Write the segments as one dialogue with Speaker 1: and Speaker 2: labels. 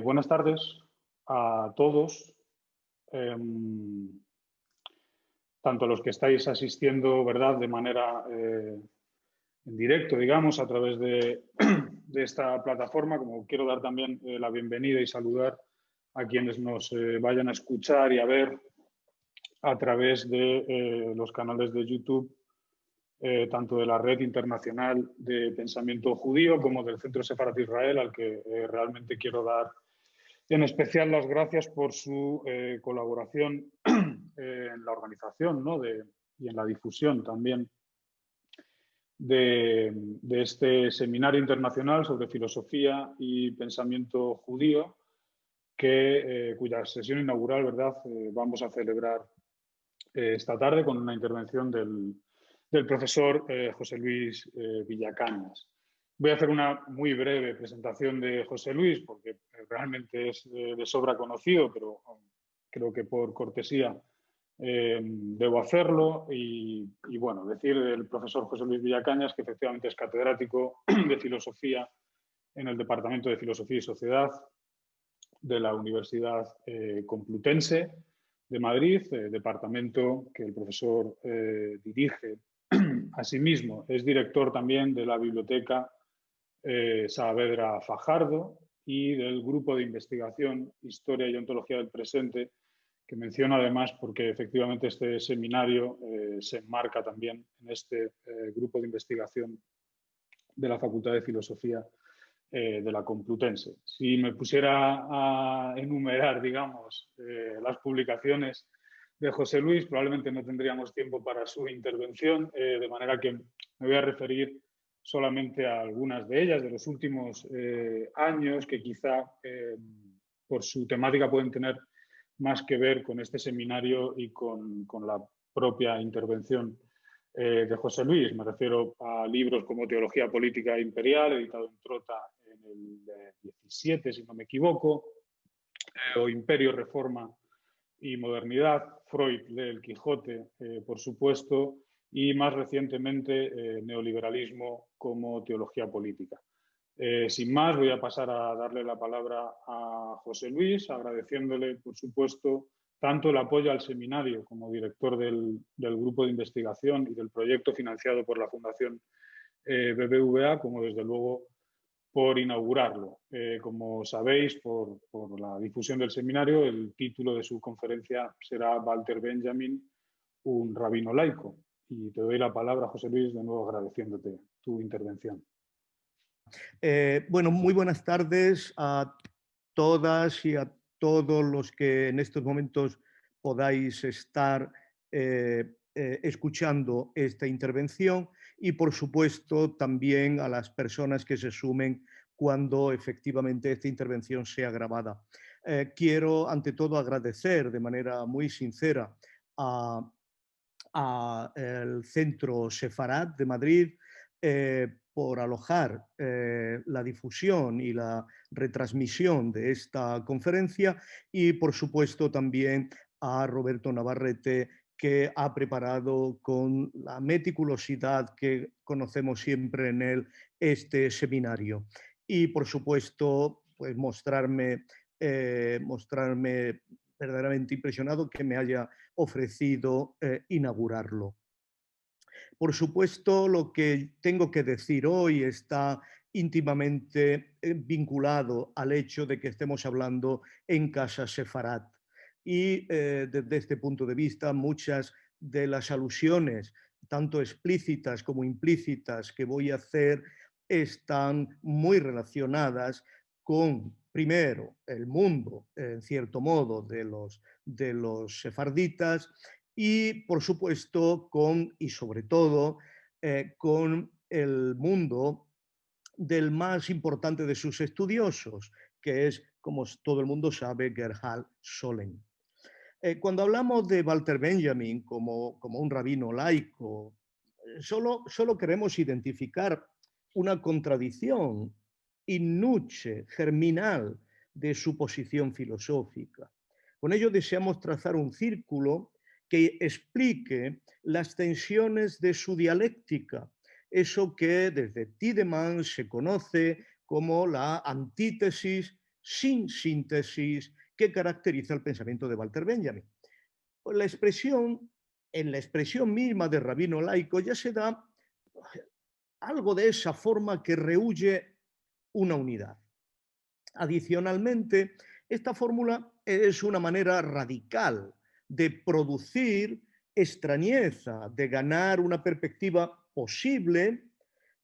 Speaker 1: Buenas tardes a todos, tanto a los que estáis asistiendo, ¿verdad?, de manera en directo, digamos, a través de esta plataforma, como quiero dar también la bienvenida y saludar a quienes nos vayan a escuchar y a ver a través de los canales de YouTube, tanto de la Red Internacional de Pensamiento Judío como del Centro Sefarat Israel, al que realmente quiero dar en especial las gracias por su colaboración en la organización, ¿no?, y en la difusión también de este seminario internacional sobre filosofía y pensamiento judío, cuya sesión inaugural, ¿verdad?, vamos a celebrar esta tarde con una intervención del profesor José Luis Villacañas. Voy a hacer una muy breve presentación de José Luis porque realmente es de sobra conocido, pero creo que por cortesía debo hacerlo. Y bueno, decir del profesor José Luis Villacañas que efectivamente es catedrático de filosofía en el Departamento de Filosofía y Sociedad de la Universidad Complutense de Madrid, departamento que el profesor dirige. Asimismo, es director también de la Biblioteca Saavedra Fajardo y del Grupo de Investigación Historia y Ontología del Presente, que menciono además porque efectivamente este seminario se enmarca también en este grupo de investigación de la Facultad de Filosofía de la Complutense. Si me pusiera a enumerar, digamos, las publicaciones de José Luis, probablemente no tendríamos tiempo para su intervención, de manera que me voy a referir solamente a algunas de ellas, de los últimos años, que quizá por su temática pueden tener más que ver con este seminario y con la propia intervención de José Luis. Me refiero a libros como Teología Política Imperial, editado en Trota en el 17, si no me equivoco, o Imperio, Reforma y Modernidad, Freud lee El Quijote, por supuesto, y más recientemente Neoliberalismo como Teología Política. Sin más, voy a pasar a darle la palabra a José Luis, agradeciéndole, por supuesto, tanto el apoyo al seminario como director del grupo de investigación y del proyecto financiado por la Fundación BBVA, como desde luego por inaugurarlo. Como sabéis, por la difusión del seminario, el título de su conferencia será Walter Benjamin, un rabino laico. Y te doy la palabra, José Luis, de nuevo agradeciéndote tu intervención.
Speaker 2: Bueno, muy buenas tardes a todas y a todos los que en estos momentos podáis estar escuchando esta intervención y, por supuesto, también a las personas que se sumen cuando efectivamente esta intervención sea grabada. Quiero, ante todo, agradecer de manera muy sincera al Centro Sefarat de Madrid por alojar la difusión y la retransmisión de esta conferencia y, por supuesto, también a Roberto Navarrete, que ha preparado con la meticulosidad que conocemos siempre en él este seminario. Y, por supuesto, pues mostrarme verdaderamente impresionado que me haya ofrecido inaugurarlo. Por supuesto, lo que tengo que decir hoy está íntimamente vinculado al hecho de que estemos hablando en Casa Sefarat. Y desde este punto de vista, muchas de las alusiones, tanto explícitas como implícitas, que voy a hacer están muy relacionadas con, primero, el mundo, en cierto modo, de los sefarditas y, por supuesto, y sobre todo, con el mundo del más importante de sus estudiosos, que es, como todo el mundo sabe, Gerhard Scholem. Cuando hablamos de Walter Benjamin como un rabino laico, solo queremos identificar una contradicción in nuce, germinal, de su posición filosófica. Con ello deseamos trazar un círculo que explique las tensiones de su dialéctica, eso que desde Tiedemann se conoce como la antítesis sin síntesis que caracteriza el pensamiento de Walter Benjamin. Pues en la expresión misma de rabino laico ya se da algo de esa forma que rehúye una unidad. Adicionalmente, esta fórmula es una manera radical de producir extrañeza, de ganar una perspectiva posible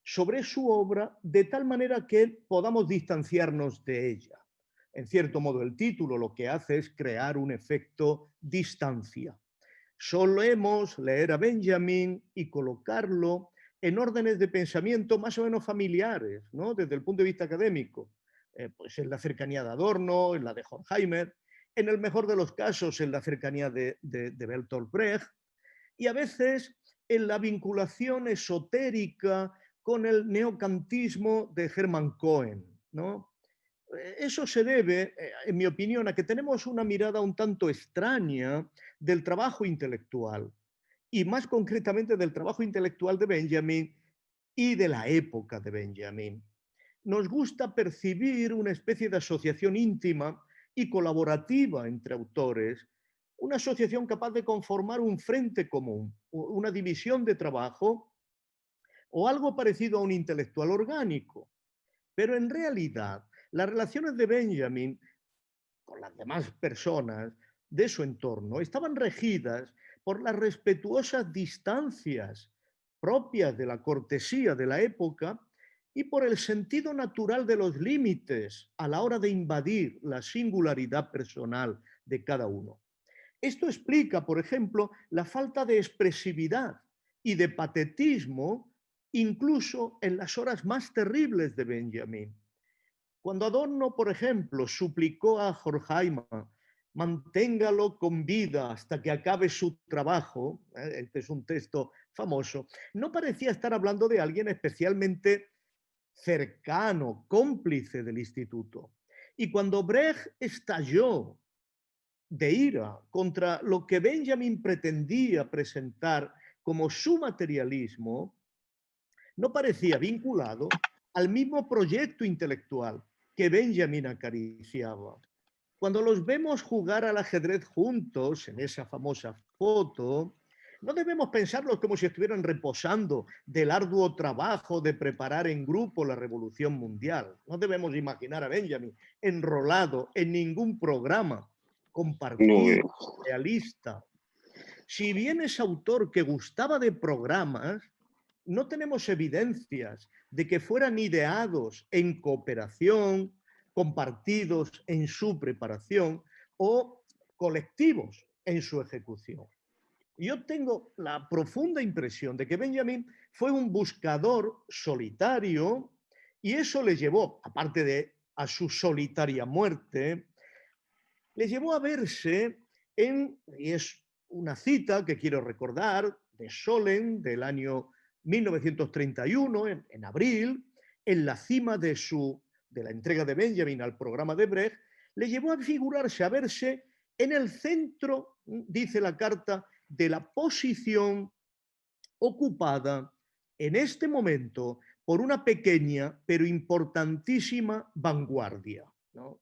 Speaker 2: sobre su obra de tal manera que podamos distanciarnos de ella. En cierto modo, el título lo que hace es crear un efecto distancia. Solemos leer a Benjamin y colocarlo en órdenes de pensamiento más o menos familiares, ¿no? Desde el punto de vista académico. Pues en la cercanía de Adorno, en la de Horkheimer, en el mejor de los casos en la cercanía de Bertolt Brecht, y a veces en la vinculación esotérica con el neocantismo de Hermann Cohen, ¿no? Eso se debe, en mi opinión, a que tenemos una mirada un tanto extraña del trabajo intelectual, y más concretamente del trabajo intelectual de Benjamin y de la época de Benjamin. Nos gusta percibir una especie de asociación íntima y colaborativa entre autores, una asociación capaz de conformar un frente común, una división de trabajo o algo parecido a un intelectual orgánico. Pero en realidad, las relaciones de Benjamin con las demás personas de su entorno estaban regidas por las respetuosas distancias propias de la cortesía de la época y por el sentido natural de los límites a la hora de invadir la singularidad personal de cada uno. Esto explica, por ejemplo, la falta de expresividad y de patetismo incluso en las horas más terribles de Benjamin. Cuando Adorno, por ejemplo, suplicó a Horkheimer, manténgalo con vida hasta que acabe su trabajo, este es un texto famoso, no parecía estar hablando de alguien especialmente cercano, cómplice del instituto. Y cuando Brecht estalló de ira contra lo que Benjamin pretendía presentar como su materialismo, no parecía vinculado al mismo proyecto intelectual que Benjamin acariciaba. Cuando los vemos jugar al ajedrez juntos en esa famosa foto, no debemos pensarlos como si estuvieran reposando del arduo trabajo de preparar en grupo la revolución mundial. No debemos imaginar a Benjamin enrolado en ningún programa compartido, realista. Si bien es autor que gustaba de programas, no tenemos evidencias de que fueran ideados en cooperación, compartidos en su preparación o colectivos en su ejecución. Yo tengo la profunda impresión de que Benjamin fue un buscador solitario y eso le llevó, aparte de a su solitaria muerte, le llevó a verse y es una cita que quiero recordar, de Solem, del año 1931, en abril, en la cima de la entrega de Benjamin al programa de Brecht, le llevó a figurarse, a verse en el centro, dice la carta, de la posición ocupada en este momento por una pequeña pero importantísima vanguardia, ¿no?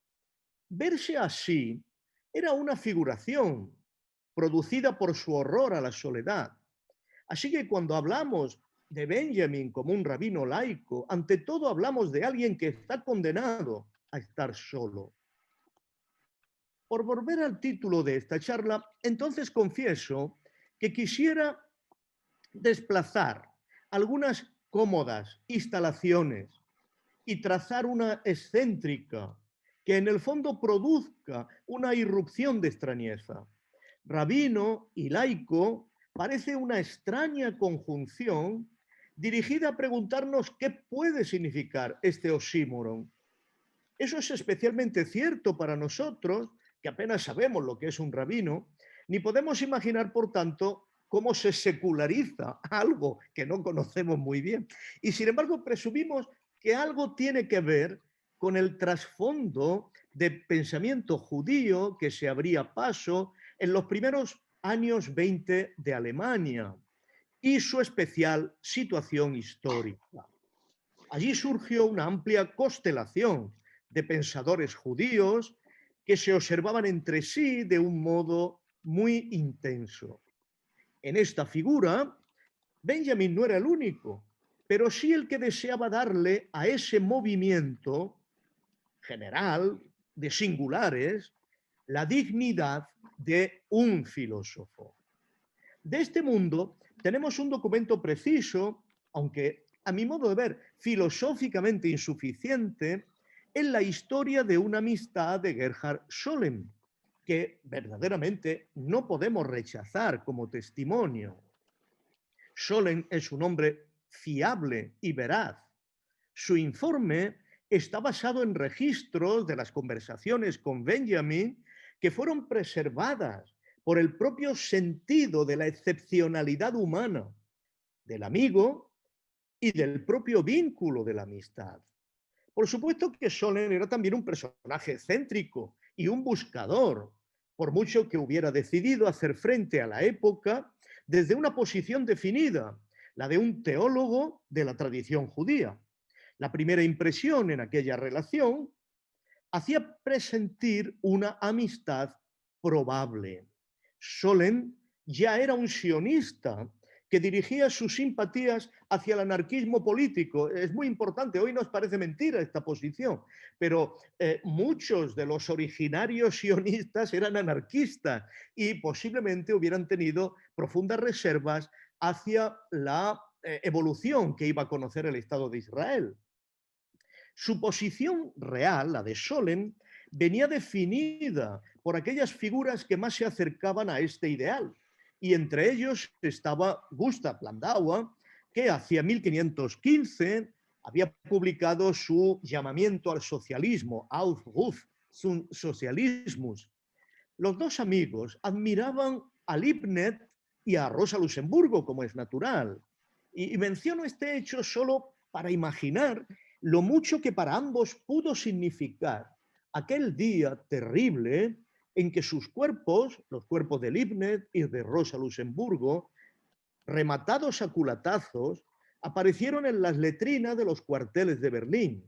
Speaker 2: Verse así era una figuración producida por su horror a la soledad. Así que cuando hablamos de Benjamin como un rabino laico, ante todo hablamos de alguien que está condenado a estar solo. Por volver al título de esta charla, entonces confieso que quisiera desplazar algunas cómodas instalaciones y trazar una excéntrica que en el fondo produzca una irrupción de extrañeza. Rabino y laico parece una extraña conjunción dirigida a preguntarnos qué puede significar este oxímoron. Eso es especialmente cierto para nosotros, que apenas sabemos lo que es un rabino, ni podemos imaginar, por tanto, cómo se seculariza algo que no conocemos muy bien. Y sin embargo, presumimos que algo tiene que ver con el trasfondo de pensamiento judío que se abría paso en los primeros años 20 de Alemania y su especial situación histórica. Allí surgió una amplia constelación de pensadores judíos que se observaban entre sí de un modo muy intenso. En esta figura, Benjamin no era el único, pero sí el que deseaba darle a ese movimiento general de singulares la dignidad de un filósofo. De este mundo tenemos un documento preciso, aunque a mi modo de ver filosóficamente insuficiente, en la historia de una amistad de Gerhard Scholem, que verdaderamente no podemos rechazar como testimonio. Scholem es un hombre fiable y veraz. Su informe está basado en registros de las conversaciones con Benjamin que fueron preservadas por el propio sentido de la excepcionalidad humana, del amigo y del propio vínculo de la amistad. Por supuesto que Scholem era también un personaje excéntrico y un buscador, por mucho que hubiera decidido hacer frente a la época desde una posición definida, la de un teólogo de la tradición judía. La primera impresión en aquella relación hacía presentir una amistad probable. Scholem ya era un sionista que dirigía sus simpatías hacia el anarquismo político. Es muy importante, hoy nos parece mentira esta posición, pero muchos de los originarios sionistas eran anarquistas y posiblemente hubieran tenido profundas reservas hacia la evolución que iba a conocer el Estado de Israel. Su posición real, la de Scholem, venía definida por aquellas figuras que más se acercaban a este ideal. Y entre ellos estaba Gustav Landauer, que hacia 1515 había publicado su llamamiento al socialismo, Aufruf zum Sozialismus. Los dos amigos admiraban a Leibniz y a Rosa Luxemburgo, como es natural. Y menciono este hecho solo para imaginar lo mucho que para ambos pudo significar aquel día terrible en que sus cuerpos, los cuerpos de Leibniz y de Rosa Luxemburgo, rematados a culatazos, aparecieron en las letrinas de los cuarteles de Berlín.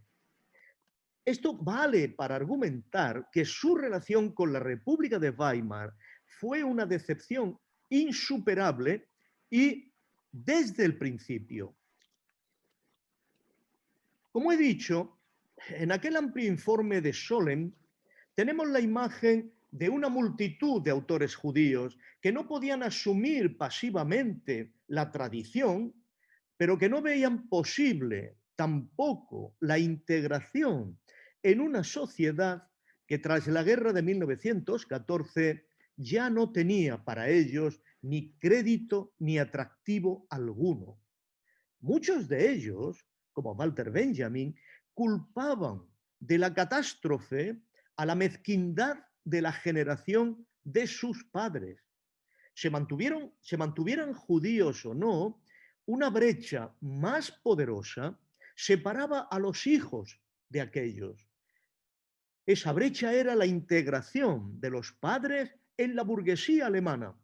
Speaker 2: Esto vale para argumentar que su relación con la República de Weimar fue una decepción insuperable y desde el principio. Como he dicho, en aquel amplio informe de Scholem tenemos la imagen de una multitud de autores judíos que no podían asumir pasivamente la tradición, pero que no veían posible tampoco la integración en una sociedad que tras la guerra de 1914 ya no tenía para ellos ni crédito ni atractivo alguno. Muchos de ellos, como Walter Benjamin, culpaban de la catástrofe a la mezquindad de la generación de sus padres. Se mantuvieran judíos o no, una brecha más poderosa separaba a los hijos de aquellos. Esa brecha era la integración de los padres en la burguesía alemana.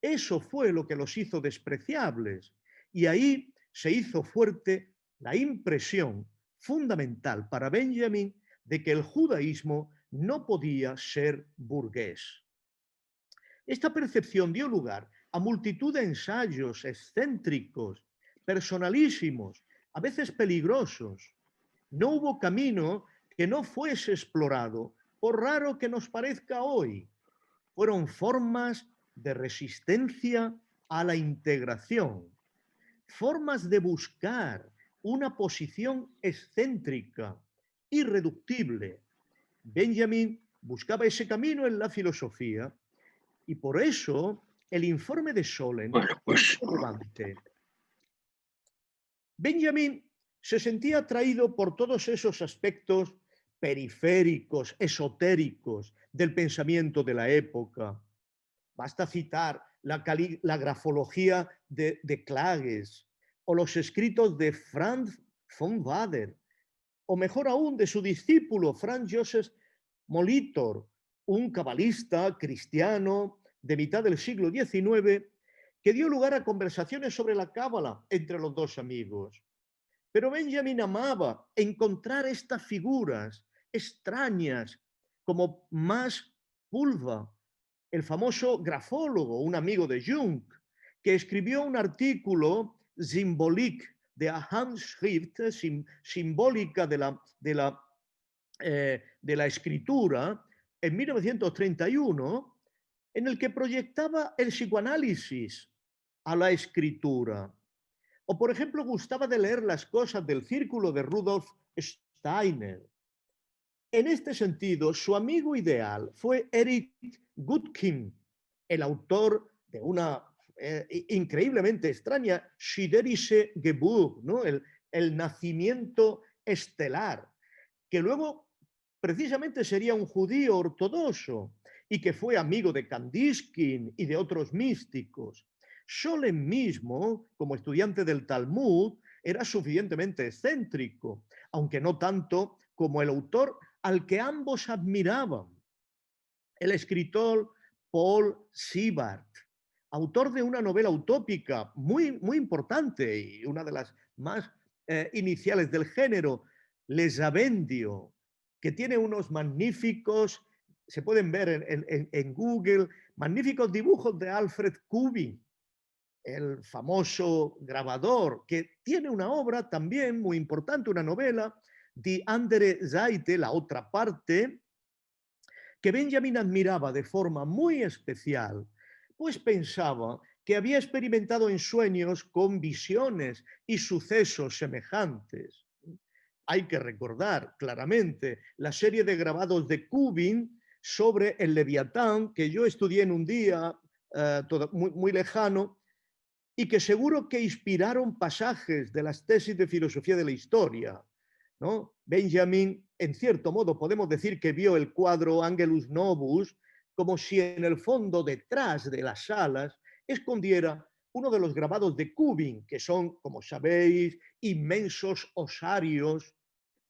Speaker 2: Eso fue lo que los hizo despreciables y ahí se hizo fuerte la impresión fundamental para Benjamin de que el judaísmo no podía ser burgués. Esta percepción dio lugar a multitud de ensayos excéntricos, personalísimos, a veces peligrosos. No hubo camino que no fuese explorado, por raro que nos parezca hoy. Fueron formas de resistencia a la integración, formas de buscar una posición excéntrica, irreductible. Benjamin buscaba ese camino en la filosofía y por eso el informe de Scholem es relevante. Benjamin se sentía atraído por todos esos aspectos periféricos, esotéricos del pensamiento de la época. Basta citar la grafología de Klages o los escritos de Franz von Wader, o mejor aún de su discípulo Franz Joseph Molitor, un cabalista cristiano de mitad del siglo XIX que dio lugar a conversaciones sobre la cábala entre los dos amigos. Pero Benjamin amaba encontrar estas figuras extrañas, como Max Pulver, el famoso grafólogo, un amigo de Jung, que escribió un artículo Symbolique de Handschrift, simbólica de la escritura, en 1931, en el que proyectaba el psicoanálisis a la escritura. O, por ejemplo, gustaba de leer las cosas del círculo de Rudolf Steiner. En este sentido, su amigo ideal fue Eric Goodkin, el autor de una increíblemente extraña Schiederische Geburt, ¿no? el nacimiento estelar, que luego precisamente sería un judío ortodoxo y que fue amigo de Kandiskin y de otros místicos. Scholem mismo, como estudiante del Talmud, era suficientemente excéntrico, aunque no tanto como el autor al que ambos admiraban, el escritor Paul Siebert, autor de una novela utópica muy, muy importante y una de las más iniciales del género, Les Avendio, que tiene unos magníficos, se pueden ver en Google, magníficos dibujos de Alfred Kubin, el famoso grabador, que tiene una obra también muy importante, una novela, Die andere Seite, la otra parte, que Benjamin admiraba de forma muy especial, pues pensaba que había experimentado en sueños con visiones y sucesos semejantes. Hay que recordar claramente la serie de grabados de Kubin sobre el Leviatán, que yo estudié en un día muy lejano, y que seguro que inspiraron pasajes de las tesis de filosofía de la historia, ¿no? Benjamin, en cierto modo, podemos decir que vio el cuadro Angelus Novus como si en el fondo, detrás de las salas, escondiera uno de los grabados de Kubin, que son, como sabéis, inmensos osarios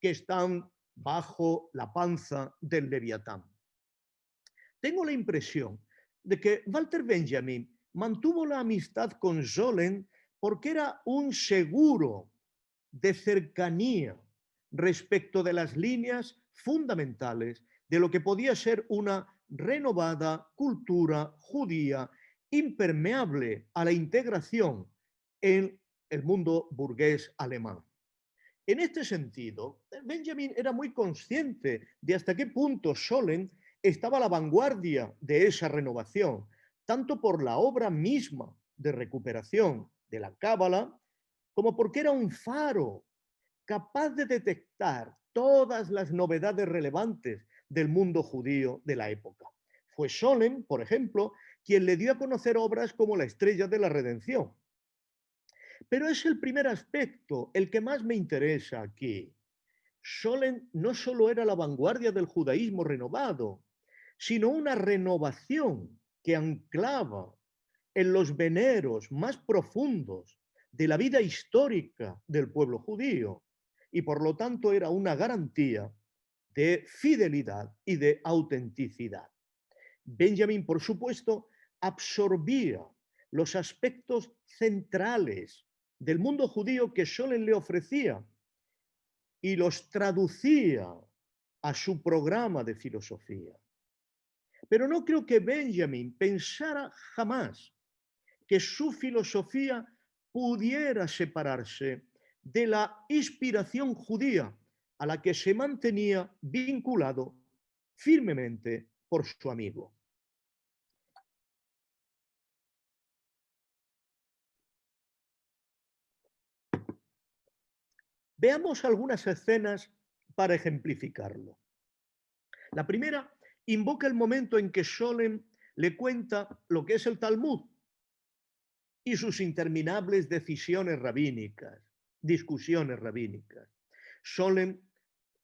Speaker 2: que están bajo la panza del Leviatán. Tengo la impresión de que Walter Benjamin mantuvo la amistad con Scholem porque era un seguro de cercanía respecto de las líneas fundamentales de lo que podía ser una renovada cultura judía impermeable a la integración en el mundo burgués alemán. En este sentido, Benjamin era muy consciente de hasta qué punto Scholem estaba a la vanguardia de esa renovación, tanto por la obra misma de recuperación de la Cábala, como porque era un faro capaz de detectar todas las novedades relevantes del mundo judío de la época. Fue Scholem, por ejemplo, quien le dio a conocer obras como La Estrella de la Redención. Pero es el primer aspecto, el que más me interesa aquí. Scholem no solo era la vanguardia del judaísmo renovado, sino una renovación que anclaba en los veneros más profundos de la vida histórica del pueblo judío y por lo tanto era una garantía de fidelidad y de autenticidad. Benjamin, por supuesto, absorbía los aspectos centrales del mundo judío que Scholem le ofrecía y los traducía a su programa de filosofía. Pero no creo que Benjamin pensara jamás que su filosofía pudiera separarse de la inspiración judía a la que se mantenía vinculado firmemente por su amigo. Veamos algunas escenas para ejemplificarlo. La primera invoca el momento en que Scholem le cuenta lo que es el Talmud y sus interminables discusiones rabínicas. Scholem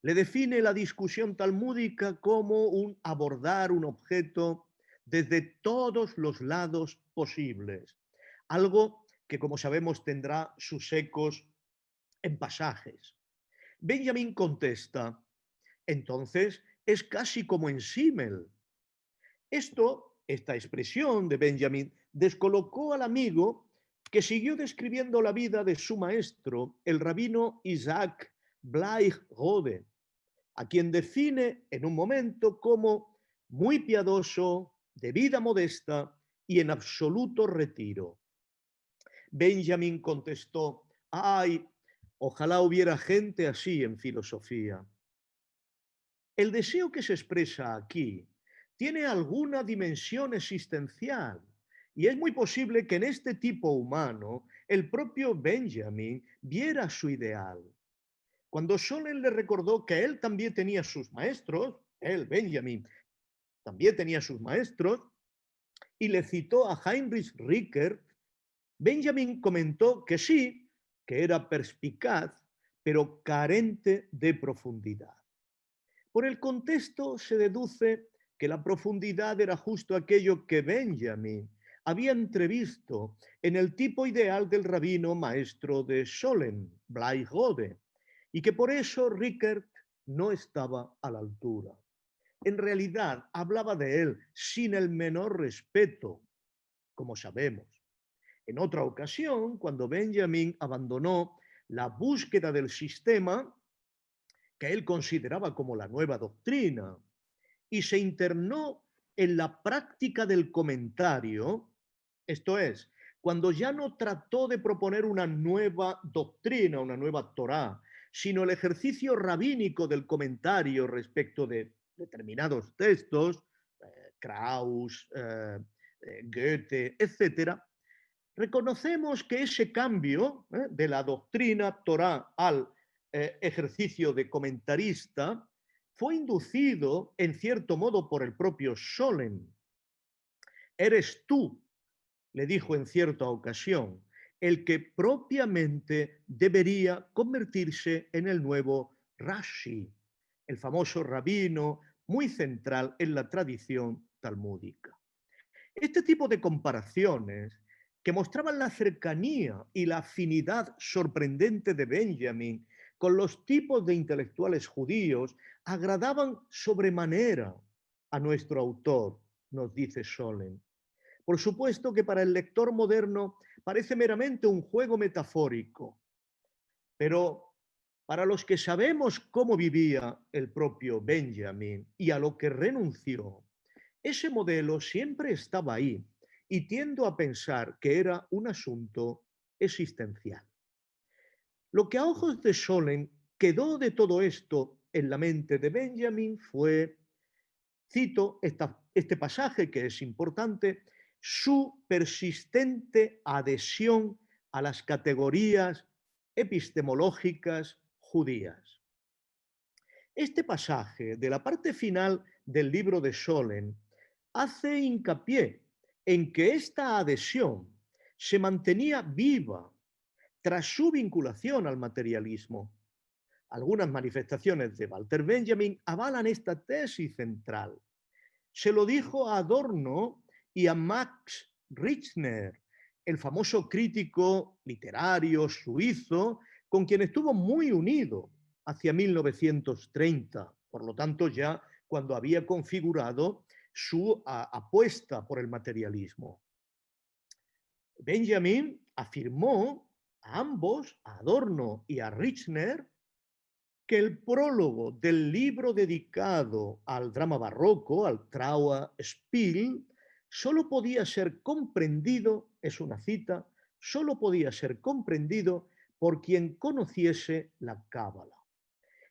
Speaker 2: le define la discusión talmúdica como un abordar un objeto desde todos los lados posibles, algo que, como sabemos, tendrá sus ecos en pasajes. Benjamin contesta, entonces es casi como en Simmel. Esta expresión de Benjamin descolocó al amigo que siguió describiendo la vida de su maestro, el rabino Isaac Bleich Rode, a quien define en un momento como muy piadoso, de vida modesta y en absoluto retiro. Benjamin contestó: ¡ay! Ojalá hubiera gente así en filosofía. El deseo que se expresa aquí tiene alguna dimensión existencial y es muy posible que en este tipo humano el propio Benjamin viera su ideal. Cuando Scholem le recordó que él también tenía sus maestros, él, Benjamin, también tenía sus maestros, y le citó a Heinrich Rickert, Benjamin comentó que sí, que era perspicaz, pero carente de profundidad. Por el contexto se deduce que la profundidad era justo aquello que Benjamin había entrevisto en el tipo ideal del rabino maestro de Scholem, Blai Rode, y que por eso Rickert no estaba a la altura. En realidad hablaba de él sin el menor respeto, como sabemos. En otra ocasión, cuando Benjamin abandonó la búsqueda del sistema que él consideraba como la nueva doctrina y se internó en la práctica del comentario, esto es, cuando ya no trató de proponer una nueva doctrina, una nueva Torá, sino el ejercicio rabínico del comentario respecto de determinados textos, Krauss, Goethe, etc., reconocemos que ese cambio de la doctrina Torá al ejercicio de comentarista fue inducido en cierto modo por el propio Scholem. Eres tú, le dijo en cierta ocasión, el que propiamente debería convertirse en el nuevo Rashi, el famoso rabino muy central en la tradición talmúdica. Este tipo de comparaciones que mostraban la cercanía y la afinidad sorprendente de Benjamin con los tipos de intelectuales judíos agradaban sobremanera a nuestro autor, nos dice Scholem. Por supuesto que para el lector moderno parece meramente un juego metafórico, pero para los que sabemos cómo vivía el propio Benjamin y a lo que renunció, ese modelo siempre estaba ahí y tiendo a pensar que era un asunto existencial. Lo que a ojos de Scholem quedó de todo esto en la mente de Benjamin fue, cito este pasaje que es importante, su persistente adhesión a las categorías epistemológicas judías. Este pasaje de la parte final del libro de Scholem hace hincapié en que esta adhesión se mantenía viva tras su vinculación al materialismo. Algunas manifestaciones de Walter Benjamin avalan esta tesis central. Se lo dijo a Adorno y a Max Richtner, el famoso crítico literario suizo con quien estuvo muy unido hacia 1930, por lo tanto ya cuando había configurado su apuesta por el materialismo. Benjamin afirmó a ambos, a Adorno y a Richtner, que el prólogo del libro dedicado al drama barroco, al Trauerspiel, solo podía ser comprendido, es una cita, solo podía ser comprendido por quien conociese la Cábala.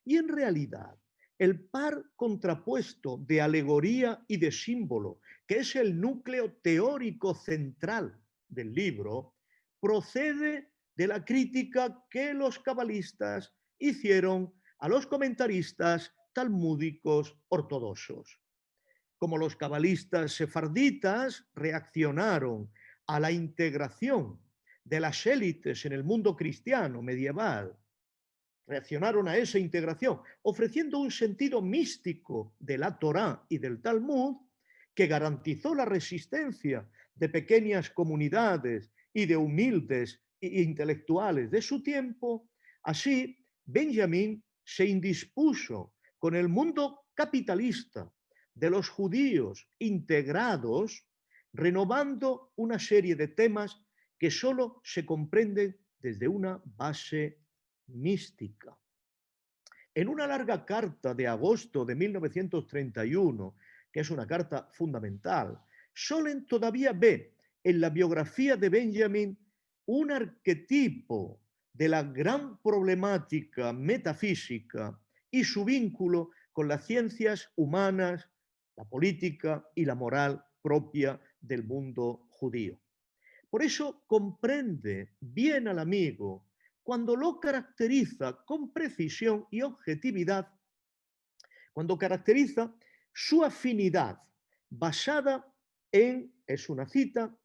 Speaker 2: Y en realidad, el par contrapuesto de alegoría y de símbolo, que es el núcleo teórico central del libro, procede de la crítica que los cabalistas hicieron a los comentaristas talmúdicos ortodoxos. Como los cabalistas sefarditas reaccionaron a la integración de las élites en el mundo cristiano medieval, reaccionaron a esa integración ofreciendo un sentido místico de la Torá y del Talmud que garantizó la resistencia de pequeñas comunidades y de humildes intelectuales de su tiempo. Así, Benjamin se indispuso con el mundo capitalista de los judíos integrados, renovando una serie de temas que solo se comprenden desde una base mística. en una larga carta de agosto de 1931, que es una carta fundamental, Scholem todavía ve en la biografía de Benjamin un arquetipo de la gran problemática metafísica y su vínculo con las ciencias humanas, la política y la moral propia del mundo judío. Por eso comprende bien al amigo cuando lo caracteriza con precisión y objetividad, cuando caracteriza su afinidad basada en, es una cita,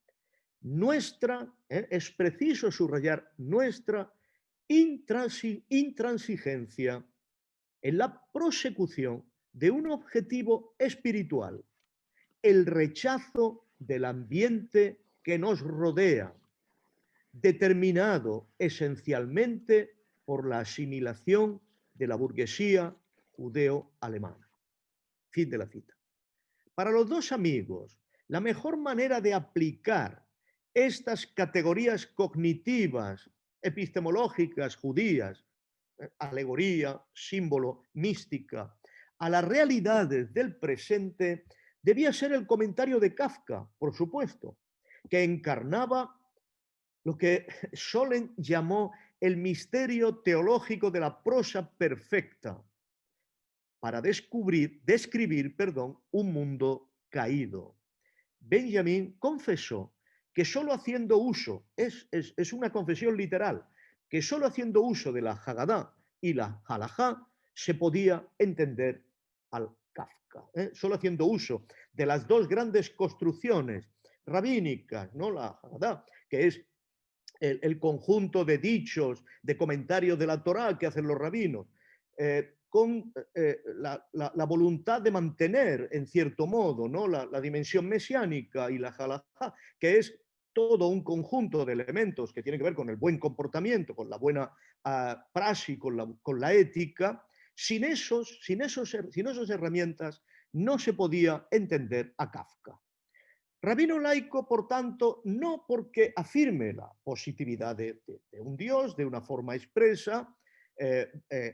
Speaker 2: nuestra, es preciso subrayar, nuestra intransigencia en la prosecución de un objetivo espiritual, el rechazo del ambiente que nos rodea, determinado esencialmente por la asimilación de la burguesía judeo-alemana. Fin de la cita. Para los dos amigos, la mejor manera de aplicar estas categorías cognitivas, epistemológicas judías, alegoría, símbolo, mística, a las realidades del presente, debía ser el comentario de Kafka, por supuesto, que encarnaba lo que Scholem llamó el misterio teológico de la prosa perfecta, para describir, un mundo caído. Benjamin confesó que solo haciendo uso, es una confesión literal, que solo haciendo uso de la Haggadah y la Halajá se podía entender al Kafka. Solo haciendo uso de las dos grandes construcciones rabínicas, ¿no? La Haggadah, que es el conjunto de dichos, de comentarios de la Torá que hacen los rabinos, con la voluntad de mantener, en cierto modo, ¿no? la dimensión mesiánica y la halajá, que es todo un conjunto de elementos que tienen que ver con el buen comportamiento, con la buena praxis, con la ética. Sin esas herramientas no se podía entender a Kafka. Rabino laico, por tanto, no porque afirme la positividad de un Dios de una forma expresa,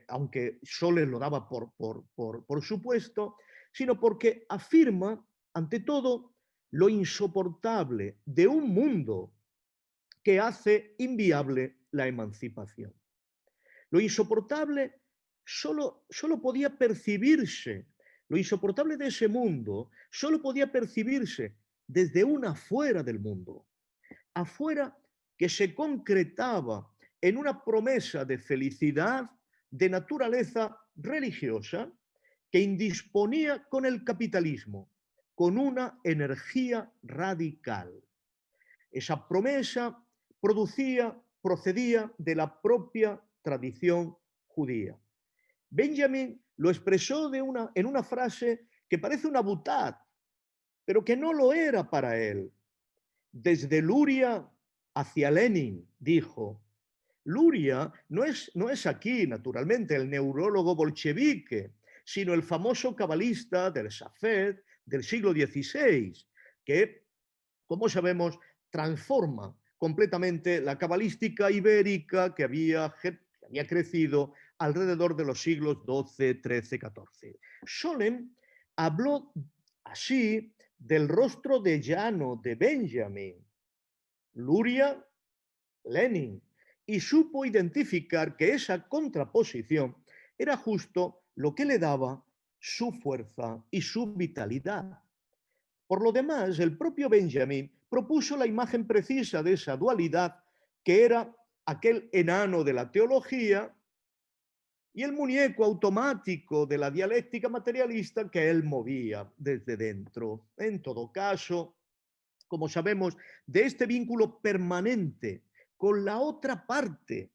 Speaker 2: aunque Scholem lo daba por supuesto, sino porque afirma, ante todo, lo insoportable de un mundo que hace inviable la emancipación. Lo insoportable solo podía percibirse, lo insoportable de ese mundo solo podía percibirse desde una afuera del mundo, afuera que se concretaba en una promesa de felicidad de naturaleza religiosa que indisponía con el capitalismo, con una energía radical. Esa promesa procedía de la propia tradición judía. Benjamin lo expresó en una frase que parece una butad, pero que no lo era para él. Desde Luria hacia Lenin, dijo. Luria no es aquí, naturalmente, el neurólogo bolchevique, sino el famoso cabalista del Safed del siglo XVI, que, como sabemos, transforma completamente la cabalística ibérica que había crecido alrededor de los siglos XII, XIII, XIV. Scholem habló así del rostro de llano de Benjamin, Luria, Lenin, y supo identificar que esa contraposición era justo lo que le daba su fuerza y su vitalidad. Por lo demás, el propio Benjamin propuso la imagen precisa de esa dualidad, que era aquel enano de la teología y el muñeco automático de la dialéctica materialista que él movía desde dentro. En todo caso, como sabemos, de este vínculo permanente con la otra parte,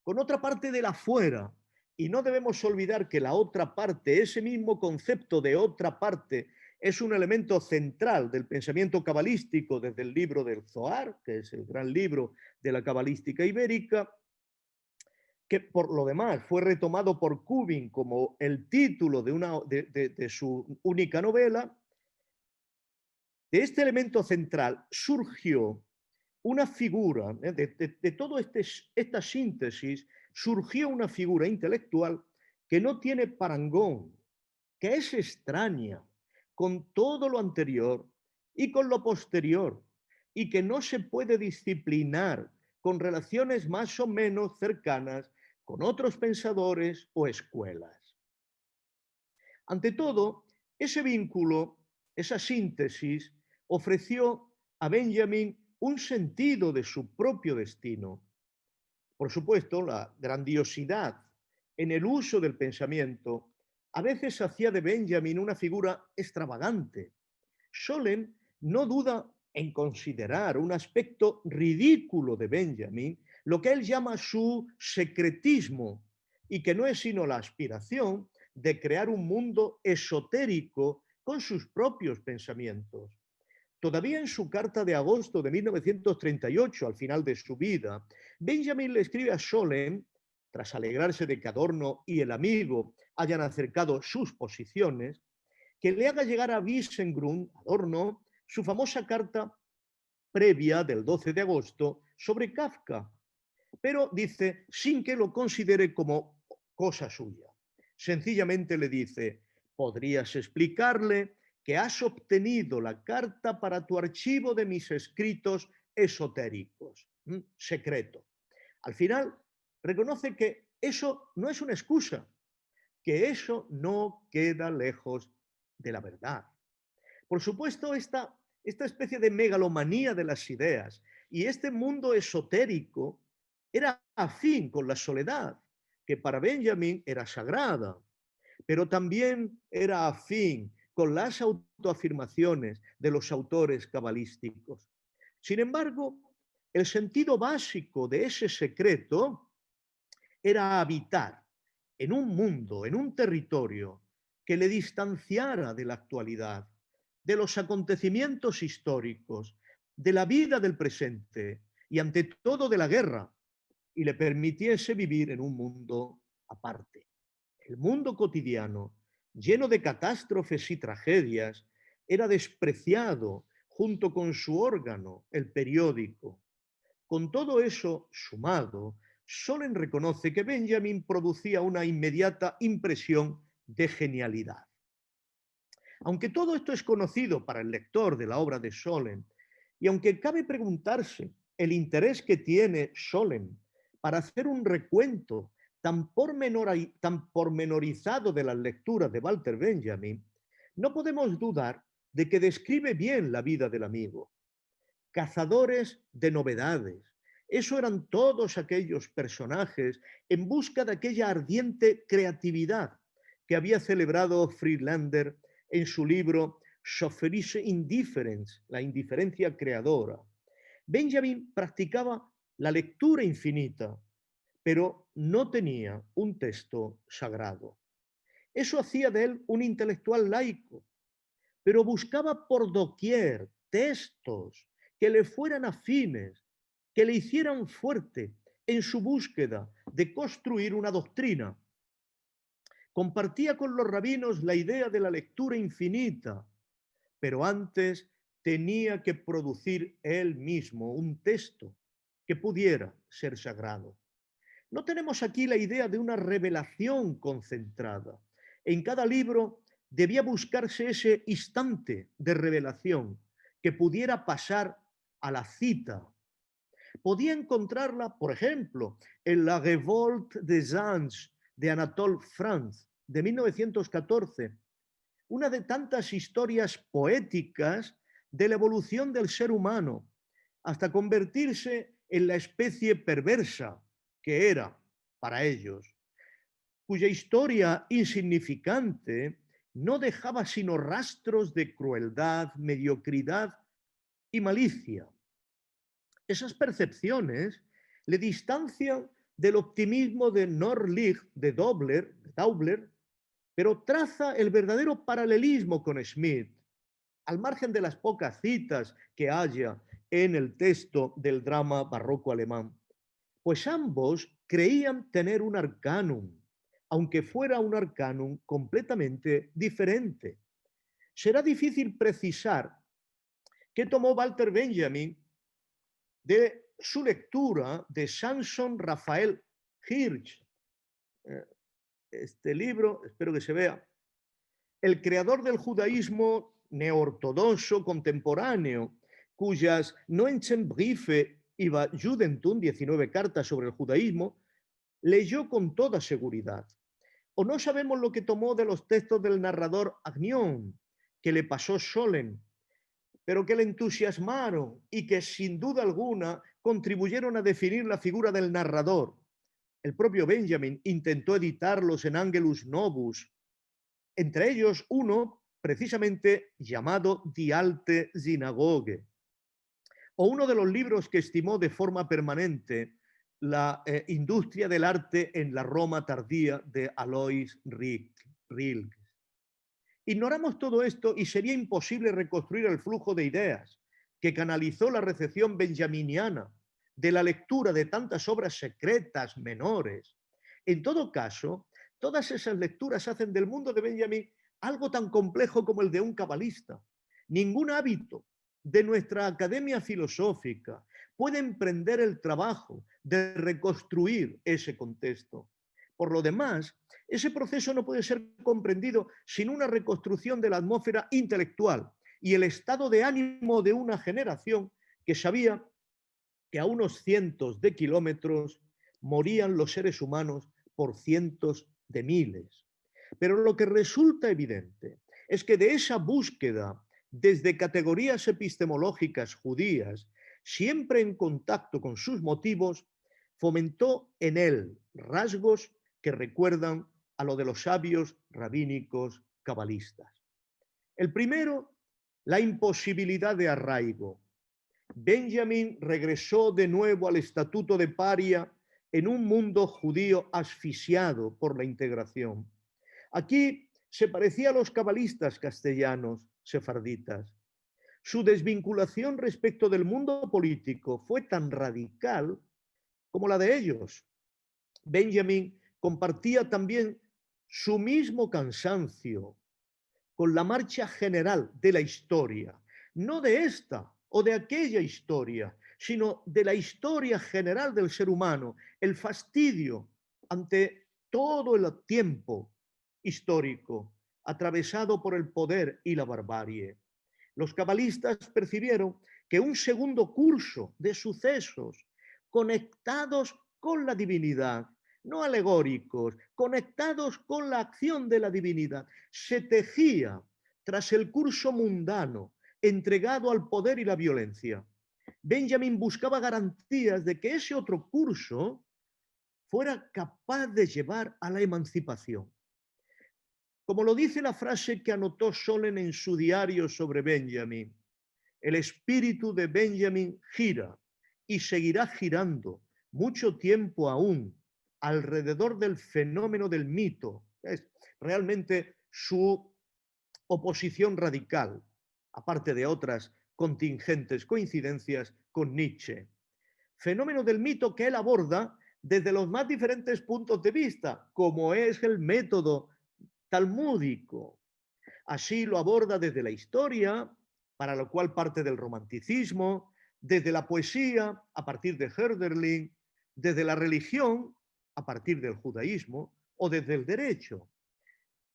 Speaker 2: con otra parte de la afuera. Y no debemos olvidar que la otra parte, ese mismo concepto de otra parte, es un elemento central del pensamiento cabalístico desde el libro del Zohar, que es el gran libro de la cabalística ibérica, que por lo demás fue retomado por Kubin como el título de su única novela. De este elemento central surgió una figura, de toda esta síntesis, surgió una figura intelectual que no tiene parangón, que es extraña con todo lo anterior y con lo posterior, y que no se puede disciplinar con relaciones más o menos cercanas con otros pensadores o escuelas. Ante todo, ese vínculo, esa síntesis, ofreció a Benjamin un sentido de su propio destino. Por supuesto, la grandiosidad en el uso del pensamiento a veces hacía de Benjamin una figura extravagante. Scholem no duda en considerar un aspecto ridículo de Benjamin, lo que él llama su secretismo, y que no es sino la aspiración de crear un mundo esotérico con sus propios pensamientos. Todavía en su carta de agosto de 1938, al final de su vida, Benjamin le escribe a Scholem, tras alegrarse de que Adorno y el amigo hayan acercado sus posiciones, que le haga llegar a Wiesengrund, Adorno, su famosa carta previa del 12 de agosto sobre Kafka, pero dice, sin que lo considere como cosa suya. Sencillamente le dice, ¿podrías explicarle que has obtenido la carta para tu archivo de mis escritos esotéricos? Secreto. Al final, reconoce que eso no es una excusa, que eso no queda lejos de la verdad. Por supuesto, esta especie de megalomanía de las ideas y este mundo esotérico era afín con la soledad, que para Benjamin era sagrada, pero también era afín con las autoafirmaciones de los autores cabalísticos. Sin embargo, el sentido básico de ese secreto era habitar en un mundo, en un territorio que le distanciara de la actualidad, de los acontecimientos históricos, de la vida del presente y ante todo de la guerra, y le permitiese vivir en un mundo aparte. El mundo cotidiano, lleno de catástrofes y tragedias, era despreciado junto con su órgano, el periódico. Con todo eso sumado, Solem reconoce que Benjamin producía una inmediata impresión de genialidad. Aunque todo esto es conocido para el lector de la obra de Solem, y aunque cabe preguntarse el interés que tiene Solem para hacer un recuento tan pormenorizado de las lecturas de Walter Benjamin, no podemos dudar de que describe bien la vida del amigo. Cazadores de novedades. Eso eran todos aquellos personajes en busca de aquella ardiente creatividad que había celebrado Friedlander en su libro Schöpferische Indifferenz, la indiferencia creadora. Benjamin practicaba la lectura infinita, pero no tenía un texto sagrado. Eso hacía de él un intelectual laico, pero buscaba por doquier textos que le fueran afines, que le hicieran fuerte en su búsqueda de construir una doctrina. Compartía con los rabinos la idea de la lectura infinita, pero antes tenía que producir él mismo un texto que pudiera ser sagrado. No tenemos aquí la idea de una revelación concentrada. En cada libro debía buscarse ese instante de revelación que pudiera pasar a la cita. Podía encontrarla, por ejemplo, en La Révolte des Anges de Anatole France, de 1914, una de tantas historias poéticas de la evolución del ser humano, hasta convertirse en la especie perversa que era para ellos, cuya historia insignificante no dejaba sino rastros de crueldad, mediocridad y malicia. Esas percepciones le distancian del optimismo de Norlich, de Daubler, pero traza el verdadero paralelismo con Schmidt, al margen de las pocas citas que haya en el texto del drama barroco alemán. Pues ambos creían tener un arcanum, aunque fuera un arcanum completamente diferente. Será difícil precisar qué tomó Walter Benjamin de su lectura de Samson Raphael Hirsch, este libro, espero que se vea, el creador del judaísmo neortodoxo contemporáneo, cuyas 19 Briefe über Judentum, 19 cartas sobre el judaísmo, leyó con toda seguridad. O no sabemos lo que tomó de los textos del narrador Agnion, que le pasó Scholem, pero que le entusiasmaron y que sin duda alguna contribuyeron a definir la figura del narrador. El propio Benjamin intentó editarlos en Angelus Novus, entre ellos uno precisamente llamado Die Alte Synagoge, o uno de los libros que estimó de forma permanente la industria del arte en la Roma tardía de Alois Rilke. Ignoramos todo esto y sería imposible reconstruir el flujo de ideas que canalizó la recepción benjaminiana de la lectura de tantas obras secretas menores. En todo caso, todas esas lecturas hacen del mundo de Benjamin algo tan complejo como el de un cabalista. Ningún hábito de nuestra academia filosófica puede emprender el trabajo de reconstruir ese contexto. Por lo demás, ese proceso no puede ser comprendido sin una reconstrucción de la atmósfera intelectual y el estado de ánimo de una generación que sabía que a unos cientos de kilómetros morían los seres humanos por cientos de miles. Pero lo que resulta evidente es que de esa búsqueda desde categorías epistemológicas judías, siempre en contacto con sus motivos, fomentó en él rasgos que recuerdan a lo de los sabios rabínicos cabalistas. El primero, la imposibilidad de arraigo. Benjamin regresó de nuevo al estatuto de paria en un mundo judío asfixiado por la integración. Aquí se parecía a los cabalistas castellanos, sefarditas. Su desvinculación respecto del mundo político fue tan radical como la de ellos. Benjamin compartía también su mismo cansancio con la marcha general de la historia, no de esta o de aquella historia, sino de la historia general del ser humano, el fastidio ante todo el tiempo histórico atravesado por el poder y la barbarie. Los cabalistas percibieron que un segundo curso de sucesos conectados con la divinidad, no alegóricos, conectados con la acción de la divinidad, se tejía tras el curso mundano entregado al poder y la violencia. Benjamin buscaba garantías de que ese otro curso fuera capaz de llevar a la emancipación. Como lo dice la frase que anotó Scholem en su diario sobre Benjamin, el espíritu de Benjamin gira y seguirá girando mucho tiempo aún alrededor del fenómeno del mito. Es realmente su oposición radical, aparte de otras contingentes coincidencias con Nietzsche. Fenómeno del mito que él aborda desde los más diferentes puntos de vista, como es el método talmúdico. Así lo aborda desde la historia, para lo cual parte del romanticismo, desde la poesía, a partir de Hölderlin, desde la religión, a partir del judaísmo, o desde el derecho.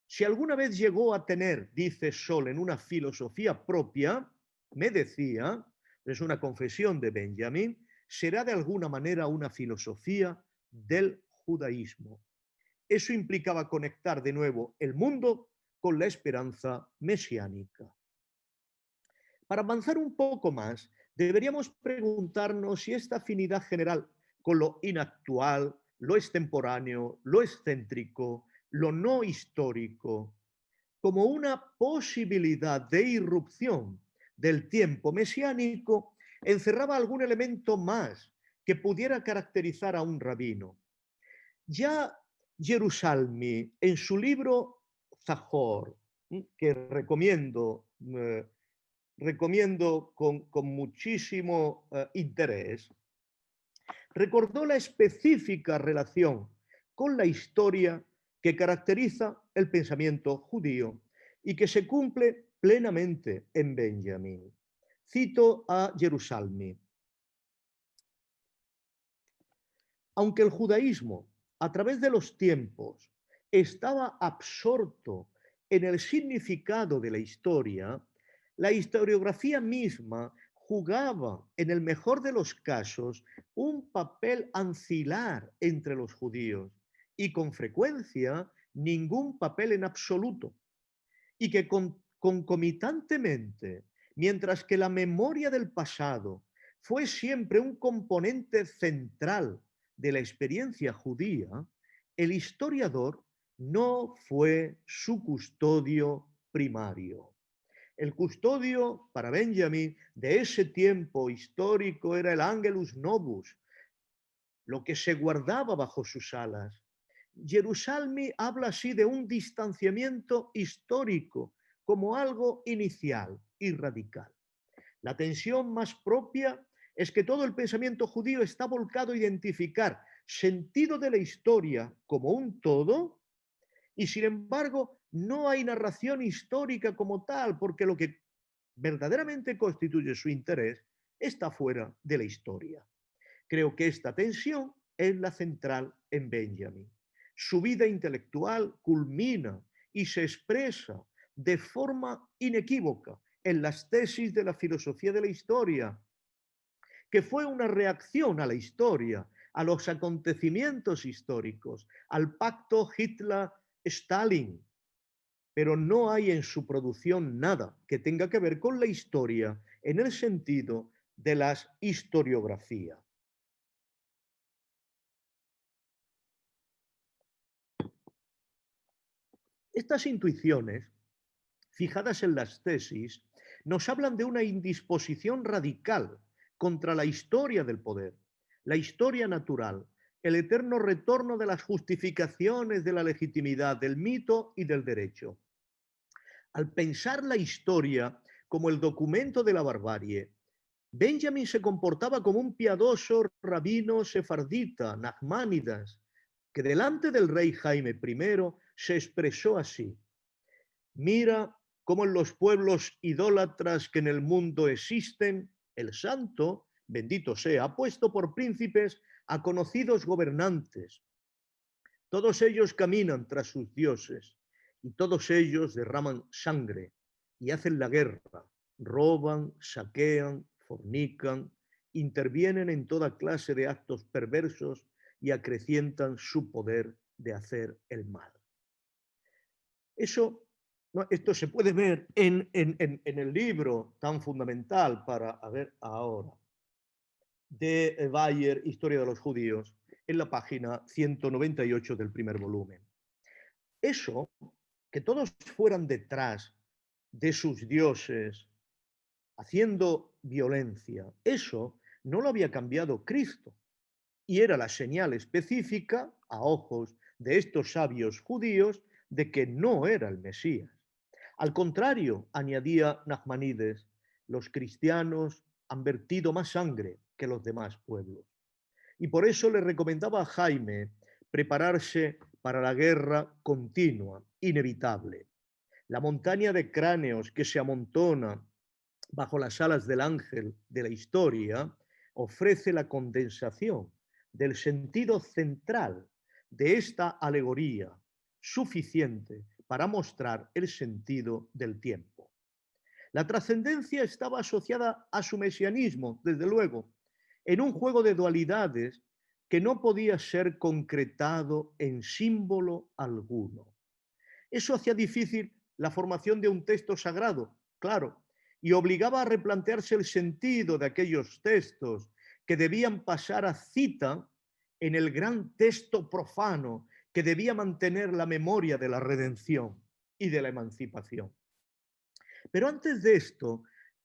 Speaker 2: Si alguna vez llegó a tener, dice Scholem, una filosofía propia, me decía, es una confesión de Benjamin, será de alguna manera una filosofía del judaísmo. Eso implicaba conectar de nuevo el mundo con la esperanza mesiánica. Para avanzar un poco más, deberíamos preguntarnos si esta afinidad general con lo inactual, lo extemporáneo, lo excéntrico, lo no histórico, como una posibilidad de irrupción del tiempo mesiánico, encerraba algún elemento más que pudiera caracterizar a un rabino. Ya Jerusalmi, en su libro Zahor, que recomiendo con muchísimo interés, recordó la específica relación con la historia que caracteriza el pensamiento judío y que se cumple plenamente en Benjamin. Cito a Jerusalmi. Aunque el judaísmo, a través de los tiempos, estaba absorto en el significado de la historiografía misma jugaba, en el mejor de los casos, un papel ancilar entre los judíos y con frecuencia ningún papel en absoluto. Y que concomitantemente, mientras que la memoria del pasado fue siempre un componente central de la experiencia judía, el historiador no fue su custodio primario. El custodio para Benjamin de ese tiempo histórico era el Angelus Novus, lo que se guardaba bajo sus alas. Gerusalmi habla así de un distanciamiento histórico como algo inicial y radical. La tensión más propia es que todo el pensamiento judío está volcado a identificar sentido de la historia como un todo y sin embargo no hay narración histórica como tal porque lo que verdaderamente constituye su interés está fuera de la historia. Creo que esta tensión es la central en Benjamin. Su vida intelectual culmina y se expresa de forma inequívoca en las tesis de la filosofía de la historia, que fue una reacción a la historia, a los acontecimientos históricos, al pacto Hitler-Stalin, pero no hay en su producción nada que tenga que ver con la historia en el sentido de la historiografía. Estas intuiciones, fijadas en las tesis, nos hablan de una indisposición radical contra la historia del poder, la historia natural, el eterno retorno de las justificaciones de la legitimidad, del mito y del derecho. Al pensar la historia como el documento de la barbarie, Benjamin se comportaba como un piadoso rabino sefardita, Nachmanidas, que delante del rey Jaime I se expresó así: mira cómo en los pueblos idólatras que en el mundo existen, el santo, bendito sea, ha puesto por príncipes a conocidos gobernantes. Todos ellos caminan tras sus dioses y todos ellos derraman sangre y hacen la guerra, roban, saquean, fornican, intervienen en toda clase de actos perversos y acrecientan su poder de hacer el mal. Eso, ¿no? Esto se puede ver en el libro tan fundamental para ver ahora de Bayer, Historia de los Judíos, en la página 198 del primer volumen. Eso, que todos fueran detrás de sus dioses haciendo violencia, eso no lo había cambiado Cristo y era la señal específica a ojos de estos sabios judíos de que no era el Mesías. Al contrario, añadía Nachmanides, los cristianos han vertido más sangre que los demás pueblos. Y por eso le recomendaba a Jaime prepararse para la guerra continua, inevitable. La montaña de cráneos que se amontona bajo las alas del ángel de la historia ofrece la condensación del sentido central de esta alegoría, suficiente para mostrar el sentido del tiempo. La trascendencia estaba asociada a su mesianismo, desde luego, en un juego de dualidades que no podía ser concretado en símbolo alguno. Eso hacía difícil la formación de un texto sagrado, claro, y obligaba a replantearse el sentido de aquellos textos que debían pasar a cita en el gran texto profano que debía mantener la memoria de la redención y de la emancipación. Pero antes de esto,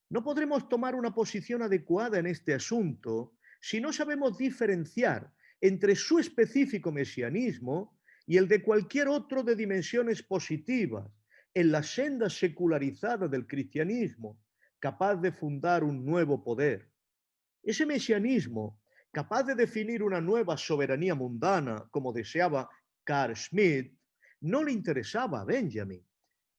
Speaker 2: no podremos tomar una posición adecuada en este asunto si no sabemos diferenciar entre su específico mesianismo y el de cualquier otro de dimensiones positivas en la senda secularizada del cristianismo, capaz de fundar un nuevo poder. Ese mesianismo, capaz de definir una nueva soberanía mundana, como deseaba Carl Schmitt, no le interesaba a Benjamin.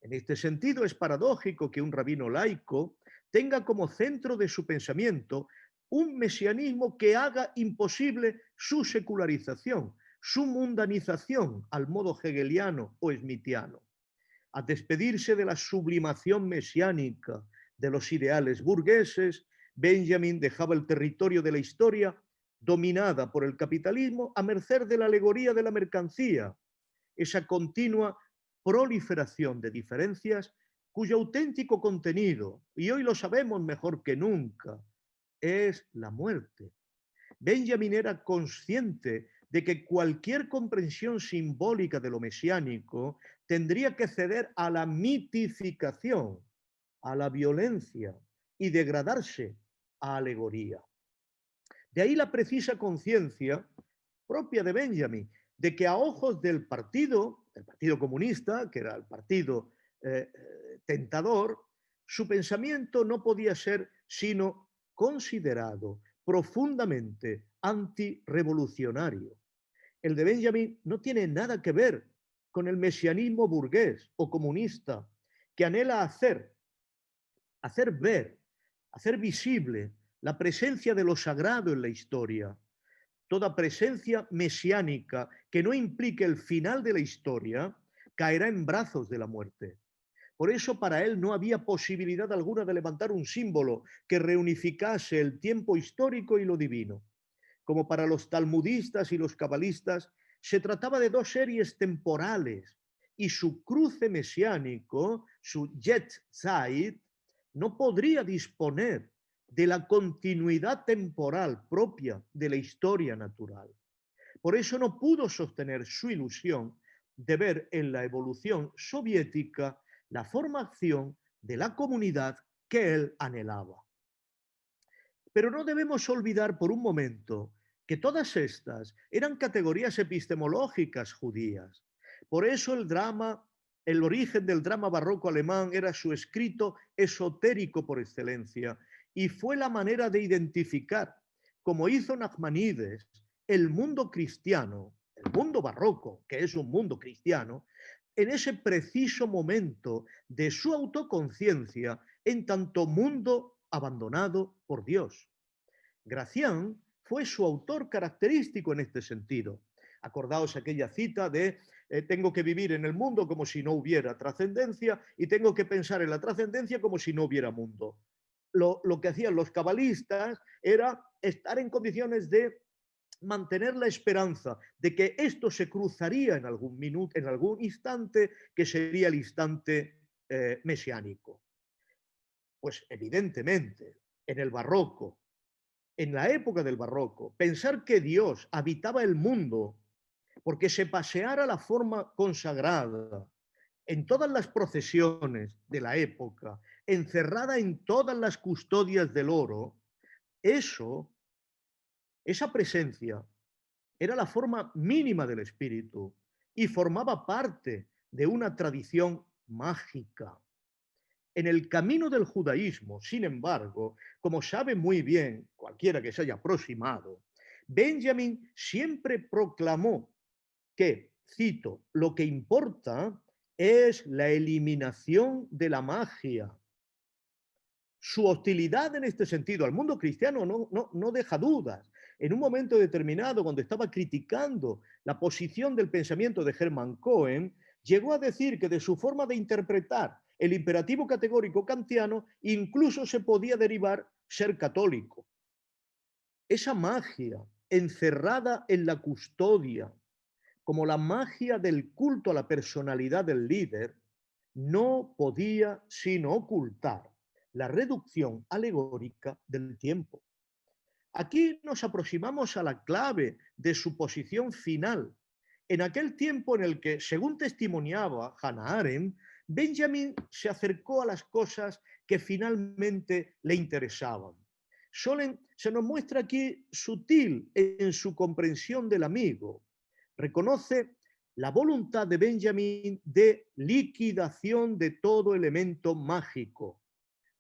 Speaker 2: En este sentido, es paradójico que un rabino laico tenga como centro de su pensamiento un mesianismo que haga imposible su secularización, su mundanización al modo hegeliano o smithiano, a despedirse de la sublimación mesiánica de los ideales burgueses. Benjamin dejaba el territorio de la historia dominada por el capitalismo a merced de la alegoría de la mercancía, esa continua proliferación de diferencias cuyo auténtico contenido, y hoy lo sabemos mejor que nunca, es la muerte. Benjamin era consciente de que cualquier comprensión simbólica de lo mesiánico tendría que ceder a la mitificación, a la violencia y degradarse a alegoría. De ahí la precisa conciencia propia de Benjamin de que a ojos del Partido Comunista, que era el partido tentador, su pensamiento no podía ser sino considerado profundamente antirrevolucionario. El de Benjamin no tiene nada que ver con el mesianismo burgués o comunista que anhela hacer ver, hacer visible la presencia de lo sagrado en la historia. Toda presencia mesiánica que no implique el final de la historia caerá en brazos de la muerte. Por eso para él no había posibilidad alguna de levantar un símbolo que reunificase el tiempo histórico y lo divino. Como para los talmudistas y los cabalistas, se trataba de dos series temporales y su cruce mesiánico, su Jetzeit, no podría disponer de la continuidad temporal propia de la historia natural. Por eso no pudo sostener su ilusión de ver en la evolución soviética la formación de la comunidad que él anhelaba. Pero no debemos olvidar por un momento que todas estas eran categorías epistemológicas judías. Por eso el origen del drama barroco alemán era su escrito esotérico por excelencia y fue la manera de identificar, como hizo Nachmanides, el mundo cristiano, el mundo barroco, que es un mundo cristiano, en ese preciso momento de su autoconciencia en tanto mundo abandonado por Dios. Gracián fue su autor característico en este sentido. Acordaos aquella cita de tengo que vivir en el mundo como si no hubiera trascendencia y tengo que pensar en la trascendencia como si no hubiera mundo. Lo que hacían los cabalistas era estar en condiciones de mantener la esperanza de que esto se cruzaría en algún minuto, en algún instante, que sería el instante mesiánico. Pues evidentemente, en el barroco, en la época del barroco, pensar que Dios habitaba el mundo porque se paseara la forma consagrada en todas las procesiones de la época, encerrada en todas las custodias del oro, esa presencia era la forma mínima del espíritu y formaba parte de una tradición mágica. En el camino del judaísmo, sin embargo, como sabe muy bien cualquiera que se haya aproximado, Benjamin siempre proclamó que, cito, lo que importa es la eliminación de la magia. Su hostilidad en este sentido al mundo cristiano no deja dudas. En un momento determinado, cuando estaba criticando la posición del pensamiento de Hermann Cohen, llegó a decir que de su forma de interpretar el imperativo categórico kantiano incluso se podía derivar ser católico. Esa magia encerrada en la custodia, como la magia del culto a la personalidad del líder, no podía sino ocultar la reducción alegórica del tiempo. Aquí nos aproximamos a la clave de su posición final. En aquel tiempo en el que, según testimoniaba Hannah Arendt, Benjamin se acercó a las cosas que finalmente le interesaban. Scholem se nos muestra aquí sutil en su comprensión del amigo. Reconoce la voluntad de Benjamin de liquidación de todo elemento mágico.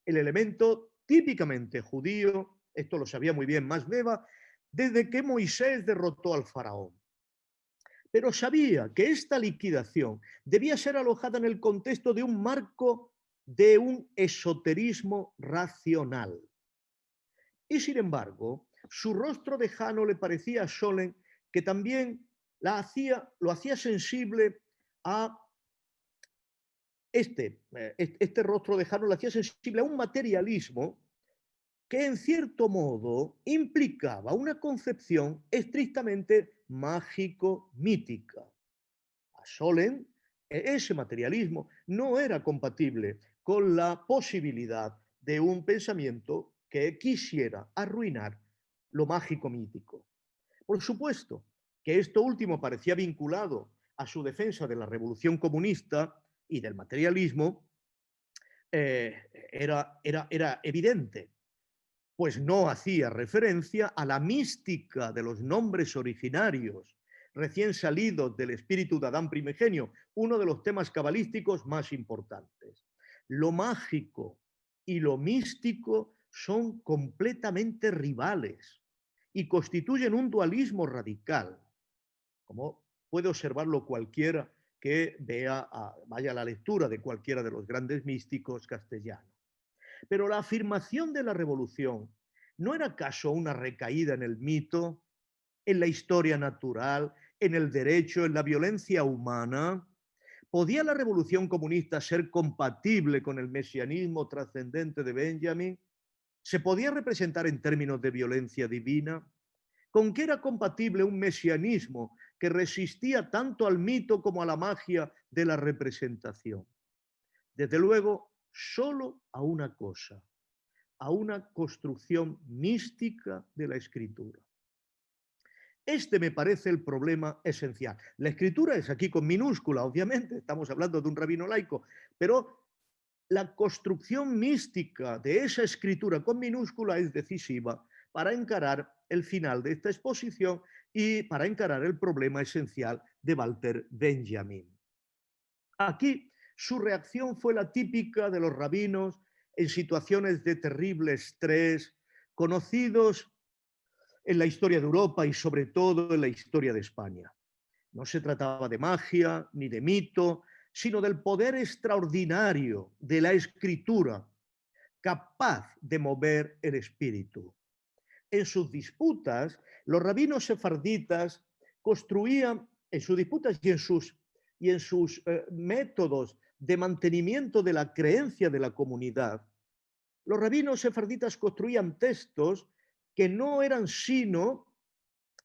Speaker 2: El elemento típicamente judío, esto lo sabía muy bien Max Weber, desde que Moisés derrotó al faraón. Pero sabía que esta liquidación debía ser alojada en el contexto de un marco de un esoterismo racional. Y sin embargo, su rostro lejano le parecía a Scholem que también lo hacía sensible a este rostro de Jano, lo hacía sensible a un materialismo que en cierto modo implicaba una concepción estrictamente mágico-mítica. A Solem, ese materialismo no era compatible con la posibilidad de un pensamiento que quisiera arruinar lo mágico-mítico. Por supuesto que esto último parecía vinculado a su defensa de la revolución comunista y del materialismo, era evidente, pues no hacía referencia a la mística de los nombres originarios recién salidos del espíritu de Adán primigenio, uno de los temas cabalísticos más importantes. Lo mágico y lo místico son completamente rivales y constituyen un dualismo radical, como puede observarlo cualquiera que vaya a la lectura de cualquiera de los grandes místicos castellanos. Pero la afirmación de la revolución ¿no era acaso una recaída en el mito, en la historia natural, en el derecho, en la violencia humana? ¿Podía la revolución comunista ser compatible con el mesianismo trascendente de Benjamin? ¿Se podía representar en términos de violencia divina? ¿Con qué era compatible un mesianismo que resistía tanto al mito como a la magia de la representación? Desde luego, solo a una cosa, a una construcción mística de la escritura. Este me parece el problema esencial. La escritura es aquí con minúscula, obviamente, estamos hablando de un rabino laico, pero la construcción mística de esa escritura con minúscula es decisiva para encarar el final de esta exposición y para encarar el problema esencial de Walter Benjamin. Aquí su reacción fue la típica de los rabinos en situaciones de terrible estrés, conocidos en la historia de Europa y sobre todo en la historia de España. No se trataba de magia ni de mito, sino del poder extraordinario de la escritura, capaz de mover el espíritu. En sus disputas, los rabinos sefarditas construían, en sus disputas y en sus métodos de mantenimiento de la creencia de la comunidad, los rabinos sefarditas construían textos que no eran sino,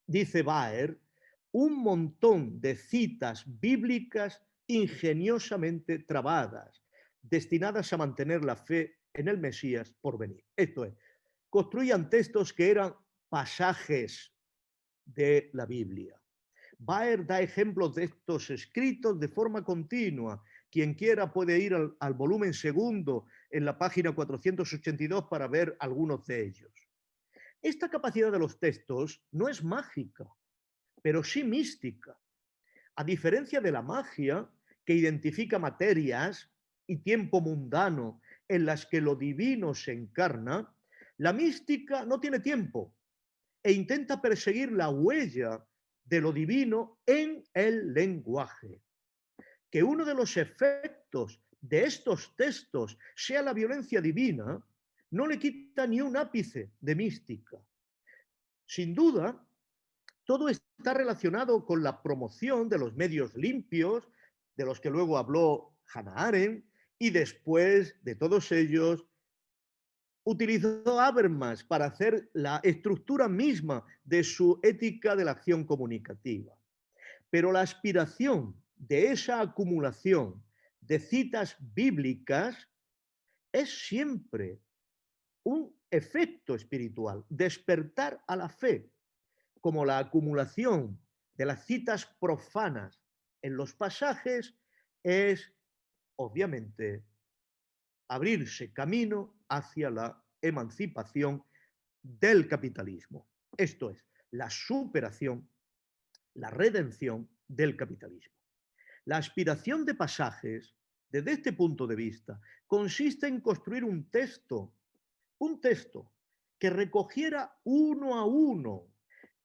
Speaker 2: dice Baer, un montón de citas bíblicas ingeniosamente trabadas, destinadas a mantener la fe en el Mesías por venir. Esto es, construían textos que eran pasajes de la Biblia. Baer da ejemplos de estos escritos de forma continua. Quien quiera puede ir al volumen segundo en la página 482 para ver algunos de ellos. Esta capacidad de los textos no es mágica, pero sí mística. A diferencia de la magia, que identifica materias y tiempo mundano en las que lo divino se encarna, la mística no tiene tiempo e intenta perseguir la huella de lo divino en el lenguaje. Que uno de los efectos de estos textos sea la violencia divina, no le quita ni un ápice de mística. Sin duda, todo está relacionado con la promoción de los medios limpios, de los que luego habló Hannah Arendt, y después de todos ellos, utilizó Habermas para hacer la estructura misma de su ética de la acción comunicativa. Pero la aspiración de esa acumulación de citas bíblicas es siempre un efecto espiritual, despertar a la fe, como la acumulación de las citas profanas en los pasajes es, obviamente, abrirse camino hacia la emancipación del capitalismo. Esto es, la superación, la redención del capitalismo. La aspiración de pasajes, desde este punto de vista, consiste en construir un texto que recogiera uno a uno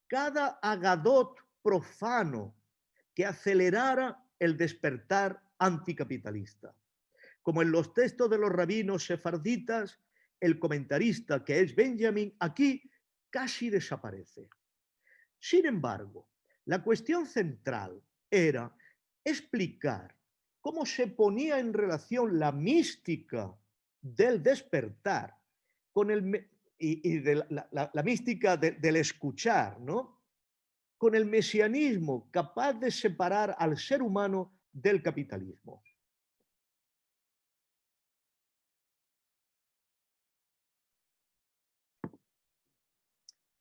Speaker 2: cada agadot profano que acelerara el despertar anticapitalista. Como en los textos de los rabinos sefarditas, el comentarista, que es Benjamin, aquí casi desaparece. Sin embargo, La cuestión central era explicar cómo se ponía en relación la mística del despertar con y de la mística del escuchar, ¿no? Con el mesianismo capaz de separar al ser humano del capitalismo.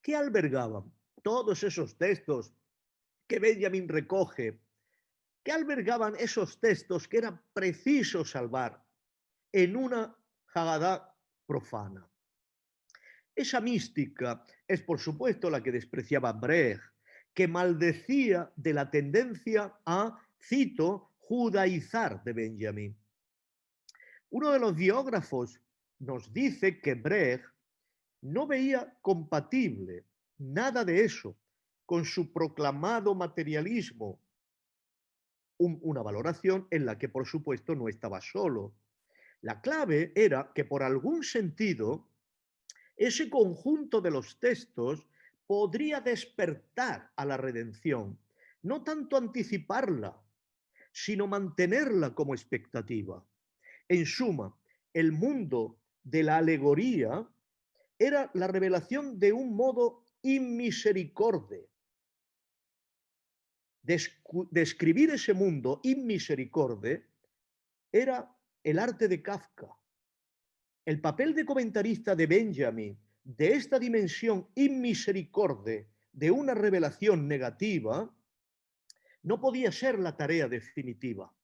Speaker 2: ¿Qué albergaban todos esos textos que Benjamin recoge? ¿Qué albergaban esos textos que era preciso salvar en una Haggadah profana? Esa mística es, por supuesto, la que despreciaba Brecht, que maldecía de la tendencia a, cito, judaizar de Benjamin. Uno de los biógrafos nos dice que Brecht no veía compatible nada de eso con su proclamado materialismo, una valoración en la que, por supuesto, no estaba solo. La clave era que, por algún sentido, ese conjunto de los textos podría despertar a la redención, no tanto anticiparla, sino mantenerla como expectativa. En suma, el mundo de la alegoría era la revelación de un modo inmisericorde. Describir ese mundo inmisericorde era el arte de Kafka. El papel de comentarista de Benjamin de esta dimensión inmisericorde de una revelación negativa no podía ser la tarea definitiva.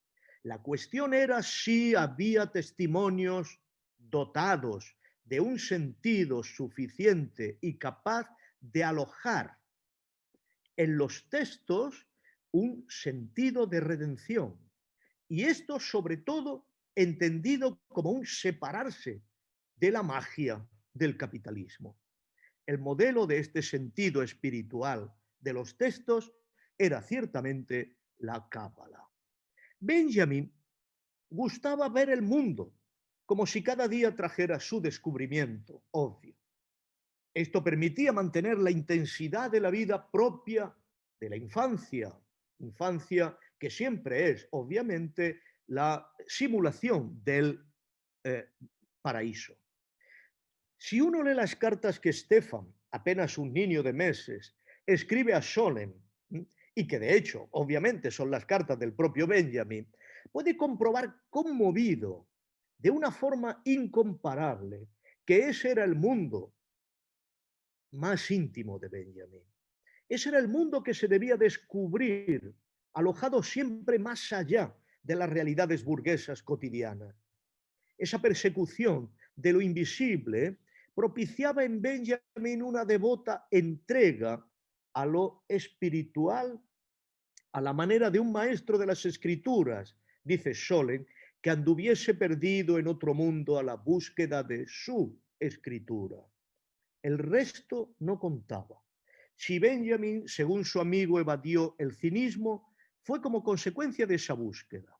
Speaker 2: La cuestión era si había testimonios dotados de un sentido suficiente y capaz de alojar en los textos un sentido de redención. Y esto, sobre todo, entendido como un separarse de la magia del capitalismo. El modelo de este sentido espiritual de los textos era ciertamente la Cábala. Benjamin gustaba ver el mundo como si cada día trajera su descubrimiento, obvio. Esto permitía mantener la intensidad de la vida propia de la infancia, infancia que siempre es, obviamente, la simulación del paraíso. Si uno lee las cartas que Stefan, apenas un niño de meses, escribe a Scholem, y que de hecho, obviamente, son las cartas del propio Benjamin, puede comprobar conmovido, de una forma incomparable, que ese era el mundo más íntimo de Benjamin. Ese era el mundo que se debía descubrir, alojado siempre más allá de las realidades burguesas cotidianas. Esa persecución de lo invisible propiciaba en Benjamin una devota entrega a lo espiritual, a la manera de un maestro de las escrituras, dice Scholem, que anduviese perdido en otro mundo a la búsqueda de su escritura. El resto no contaba. Si Benjamin, según su amigo, evadió el cinismo, fue como consecuencia de esa búsqueda.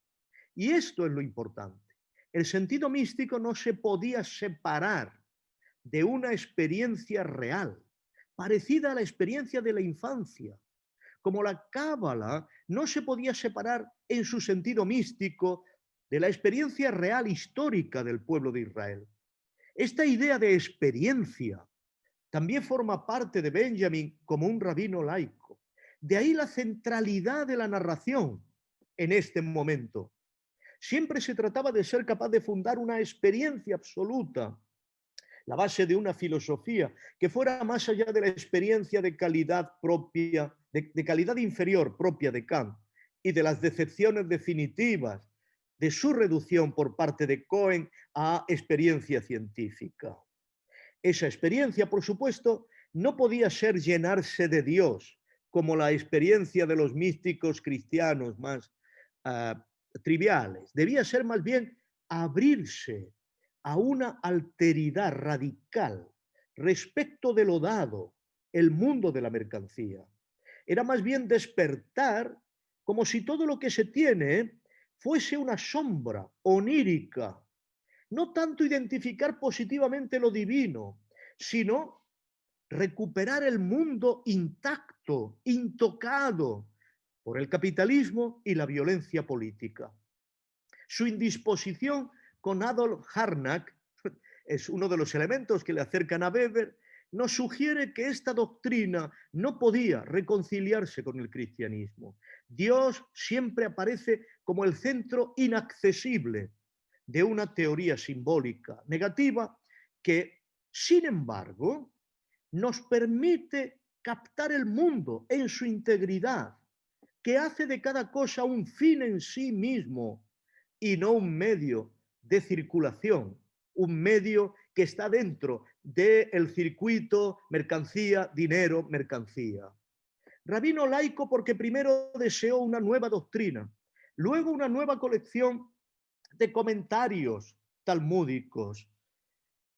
Speaker 2: Y esto es lo importante. El sentido místico no se podía separar de una experiencia real, parecida a la experiencia de la infancia. Como la Cábala no se podía separar en su sentido místico de la experiencia real histórica del pueblo de Israel. Esta idea de experiencia también forma parte de Benjamin como un rabino laico. De ahí la centralidad de la narración en este momento. Siempre se trataba de ser capaz de fundar una experiencia absoluta, la base de una filosofía que fuera más allá de la experiencia de calidad propia, de calidad inferior propia de Kant y de las decepciones definitivas de su reducción por parte de Cohen a experiencia científica. Esa experiencia, por supuesto, no podía ser llenarse de Dios, como la experiencia de los místicos cristianos más triviales. Debía ser más bien abrirse a una alteridad radical respecto de lo dado, el mundo de la mercancía. Era más bien despertar como si todo lo que se tiene fuese una sombra onírica. No tanto identificar positivamente lo divino, sino recuperar el mundo intacto intacto, intocado por el capitalismo y la violencia política. Su indisposición con Adolf Harnack es uno de los elementos que le acercan a Weber, nos sugiere que esta doctrina no podía reconciliarse con el cristianismo. Dios siempre aparece como el centro inaccesible de una teoría simbólica negativa que, sin embargo, nos permite captar el mundo en su integridad, que hace de cada cosa un fin en sí mismo y no un medio de circulación, un medio que está dentro del circuito mercancía, dinero, mercancía. Rabino laico porque primero deseó una nueva doctrina, luego una nueva colección de comentarios talmúdicos,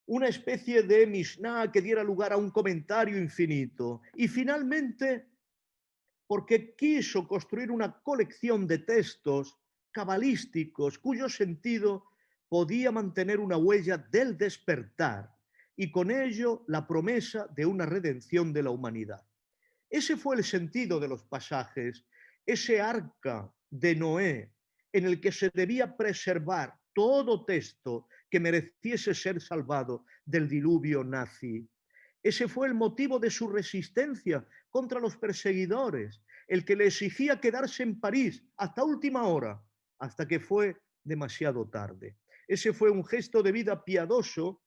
Speaker 2: una especie de Mishnah que diera lugar a un comentario infinito y finalmente porque quiso construir una colección de textos cabalísticos cuyo sentido podía mantener una huella del despertar y con ello la promesa de una redención de la humanidad. Ese fue el sentido de los pasajes, ese arca de Noé en el que se debía preservar todo texto que mereciese ser salvado del diluvio nazi. Ese fue el motivo de su resistencia contra los perseguidores, el que le exigía quedarse en París hasta última hora, hasta que fue demasiado tarde. Ese fue un gesto de vida piadoso,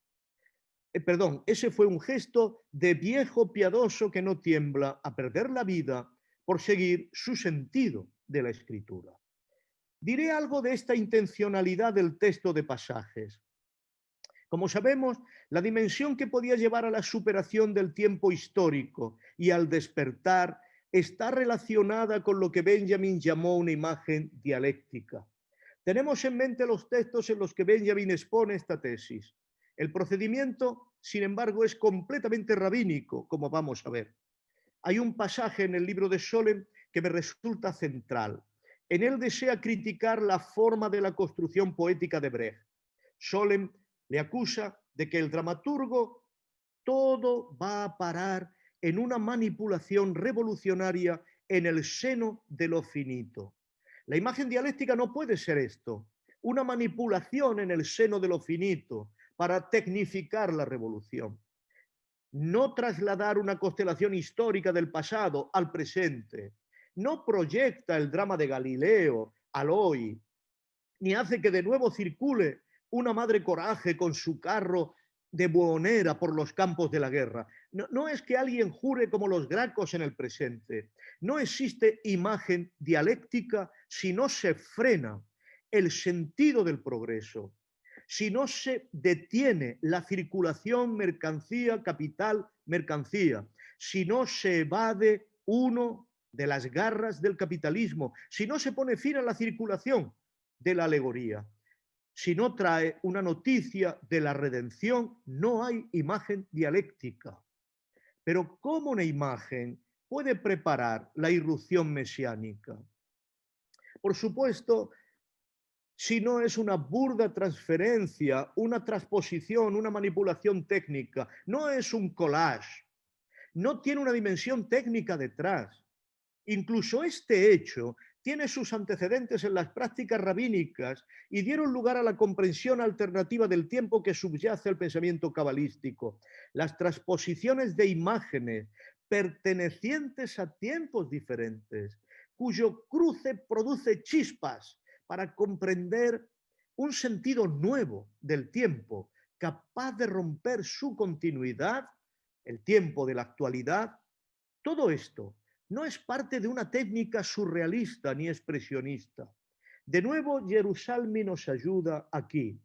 Speaker 2: ese fue un gesto de viejo piadoso que no tiembla a perder la vida por seguir su sentido de la escritura. Diré algo de esta intencionalidad del texto de pasajes. Como sabemos, la dimensión que podía llevar a la superación del tiempo histórico y al despertar está relacionada con lo que Benjamin llamó una imagen dialéctica. Tenemos en mente los textos en los que Benjamin expone esta tesis. El procedimiento, sin embargo, es completamente rabínico, como vamos a ver. Hay un pasaje en el libro de Scholem que me resulta central. En él desea criticar la forma de la construcción poética de Brecht. Scholem le acusa de que el dramaturgo todo va a parar en una manipulación revolucionaria en el seno de lo finito. La imagen dialéctica no puede ser esto, una manipulación en el seno de lo finito para tecnificar la revolución. No trasladar una constelación histórica del pasado al presente, no proyecta el drama de Galileo al hoy, ni hace que de nuevo circule una madre coraje con su carro de buhonera por los campos de la guerra. No es que alguien jure como los gracos en el presente. No existe imagen dialéctica si no se frena el sentido del progreso, si no se detiene la circulación mercancía, capital, mercancía, si no se evade uno de las garras del capitalismo, si no se pone fin a la circulación de la alegoría. Si no trae una noticia de la redención, no hay imagen dialéctica. Pero ¿cómo una imagen puede preparar la irrupción mesiánica? Por supuesto, si no es una burda transferencia, una transposición, una manipulación técnica, no es un collage, no tiene una dimensión técnica detrás. Incluso este hecho tiene sus antecedentes en las prácticas rabínicas y dieron lugar a la comprensión alternativa del tiempo que subyace al pensamiento cabalístico. Las transposiciones de imágenes pertenecientes a tiempos diferentes, cuyo cruce produce chispas para comprender un sentido nuevo del tiempo, capaz de romper su continuidad, el tiempo de la actualidad. Todo esto no es parte de una técnica surrealista ni expresionista. De nuevo, Jerusalén nos ayuda aquí.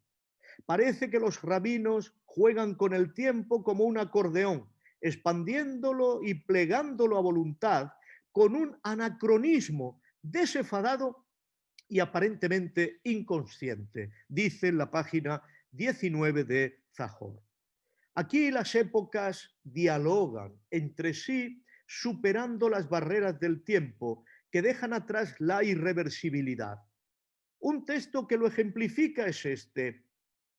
Speaker 2: Parece que los rabinos juegan con el tiempo como un acordeón, expandiéndolo y plegándolo a voluntad con un anacronismo desenfadado y aparentemente inconsciente, dice en la página 19 de Zahor. Aquí las épocas dialogan entre sí, superando las barreras del tiempo que dejan atrás la irreversibilidad. Un texto que lo ejemplifica es este,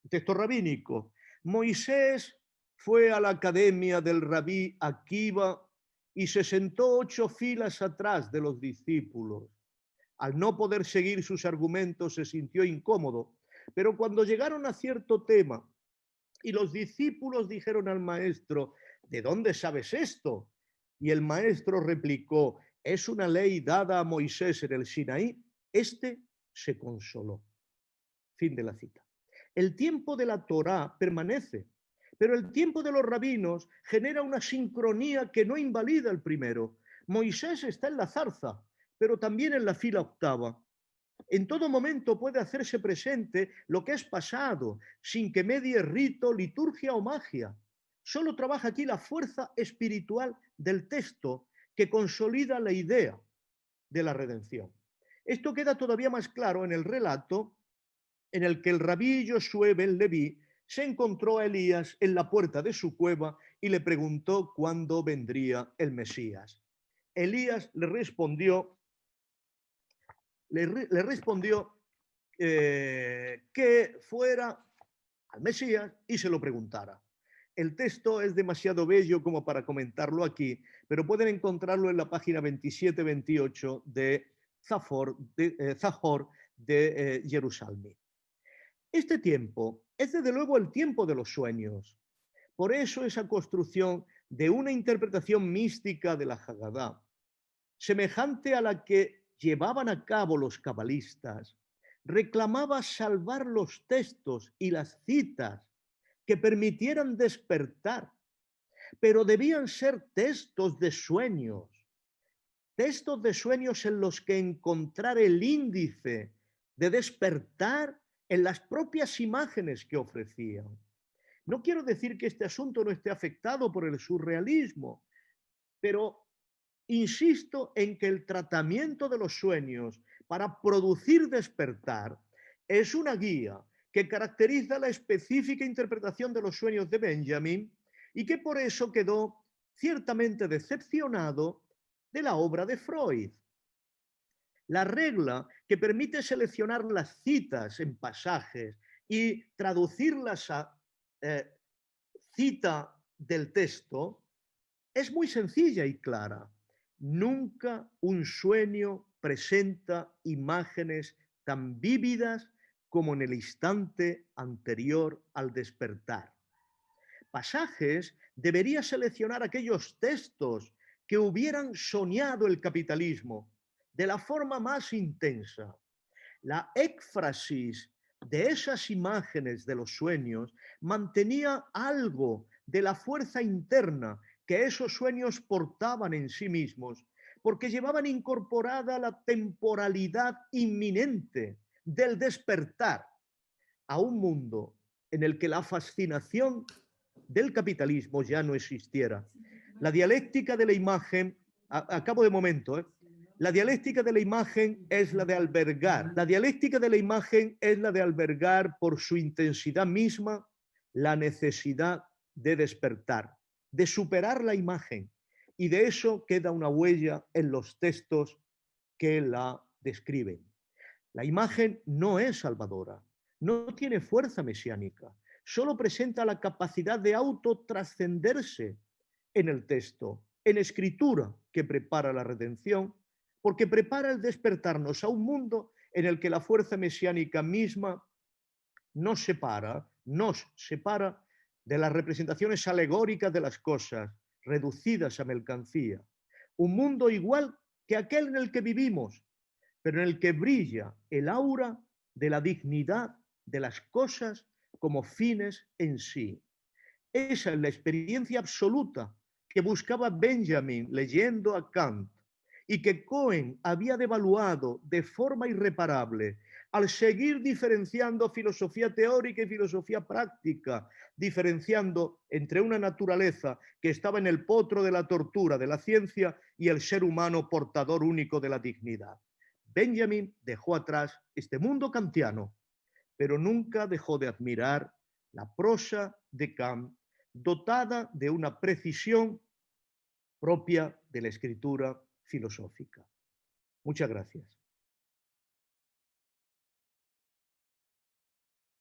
Speaker 2: texto rabínico. Moisés fue a la academia del rabí Akiva y se sentó 8 filas atrás de los discípulos. Al no poder seguir sus argumentos se sintió incómodo, pero cuando llegaron a cierto tema y los discípulos dijeron al maestro, ¿de dónde sabes esto? Y el maestro replicó, es una ley dada a Moisés en el Sinaí. Este se consoló. Fin de la cita. El tiempo de la Torá permanece, pero el tiempo de los rabinos genera una sincronía que no invalida el primero. Moisés está en la zarza, pero también en la fila octava. En todo momento puede hacerse presente lo que es pasado, sin que medie rito, liturgia o magia. Solo trabaja aquí la fuerza espiritual del texto que consolida la idea de la redención. Esto queda todavía más claro en el relato en el que el rabí Josué ben Leví se encontró a Elías en la puerta de su cueva y le preguntó cuándo vendría el Mesías. Elías le respondió que fuera al Mesías y se lo preguntara. El texto es demasiado bello como para comentarlo aquí, pero pueden encontrarlo en la página 27-28 de Zahor de Jerusalén. Este tiempo es desde luego el tiempo de los sueños. Por eso esa construcción de una interpretación mística de la Haggadá, semejante a la que llevaban a cabo los cabalistas, reclamaba salvar los textos y las citas que permitieran despertar, pero debían ser textos de sueños en los que encontrar el índice de despertar en las propias imágenes que ofrecían. No quiero decir que este asunto no esté afectado por el surrealismo, pero insisto en que el tratamiento de los sueños para producir despertar es una guía que caracteriza la específica interpretación de los sueños de Benjamin y que por eso quedó ciertamente decepcionado de la obra de Freud. La regla que permite seleccionar las citas en pasajes y traducirlas a cita del texto es muy sencilla y clara. Nunca un sueño presenta imágenes tan vívidas como en el instante anterior al despertar. Pasajes debería seleccionar aquellos textos que hubieran soñado el capitalismo de la forma más intensa. La éfrasis de esas imágenes de los sueños mantenía algo de la fuerza interna que esos sueños portaban en sí mismos, porque llevaban incorporada la temporalidad inminente del despertar a un mundo en el que la fascinación del capitalismo ya no existiera. La dialéctica de la imagen, acabo de momento, la dialéctica de la imagen es la de albergar. La dialéctica de la imagen es la de albergar por su intensidad misma la necesidad de despertar, de superar la imagen. Y de eso queda una huella en los textos que la describen. La imagen no es salvadora, no tiene fuerza mesiánica, solo presenta la capacidad de autotrascenderse en el texto, en escritura que prepara la redención, porque prepara el despertarnos a un mundo en el que la fuerza mesiánica misma nos separa de las representaciones alegóricas de las cosas, reducidas a mercancía. Un mundo igual que aquel en el que vivimos, pero en el que brilla el aura de la dignidad de las cosas como fines en sí. Esa es la experiencia absoluta que buscaba Benjamin leyendo a Kant y que Cohen había devaluado de forma irreparable al seguir diferenciando filosofía teórica y filosofía práctica, diferenciando entre una naturaleza que estaba en el potro de la tortura de la ciencia y el ser humano portador único de la dignidad. Benjamin dejó atrás este mundo kantiano, pero nunca dejó de admirar la prosa de Kant, dotada de una precisión propia de la escritura filosófica. Muchas gracias.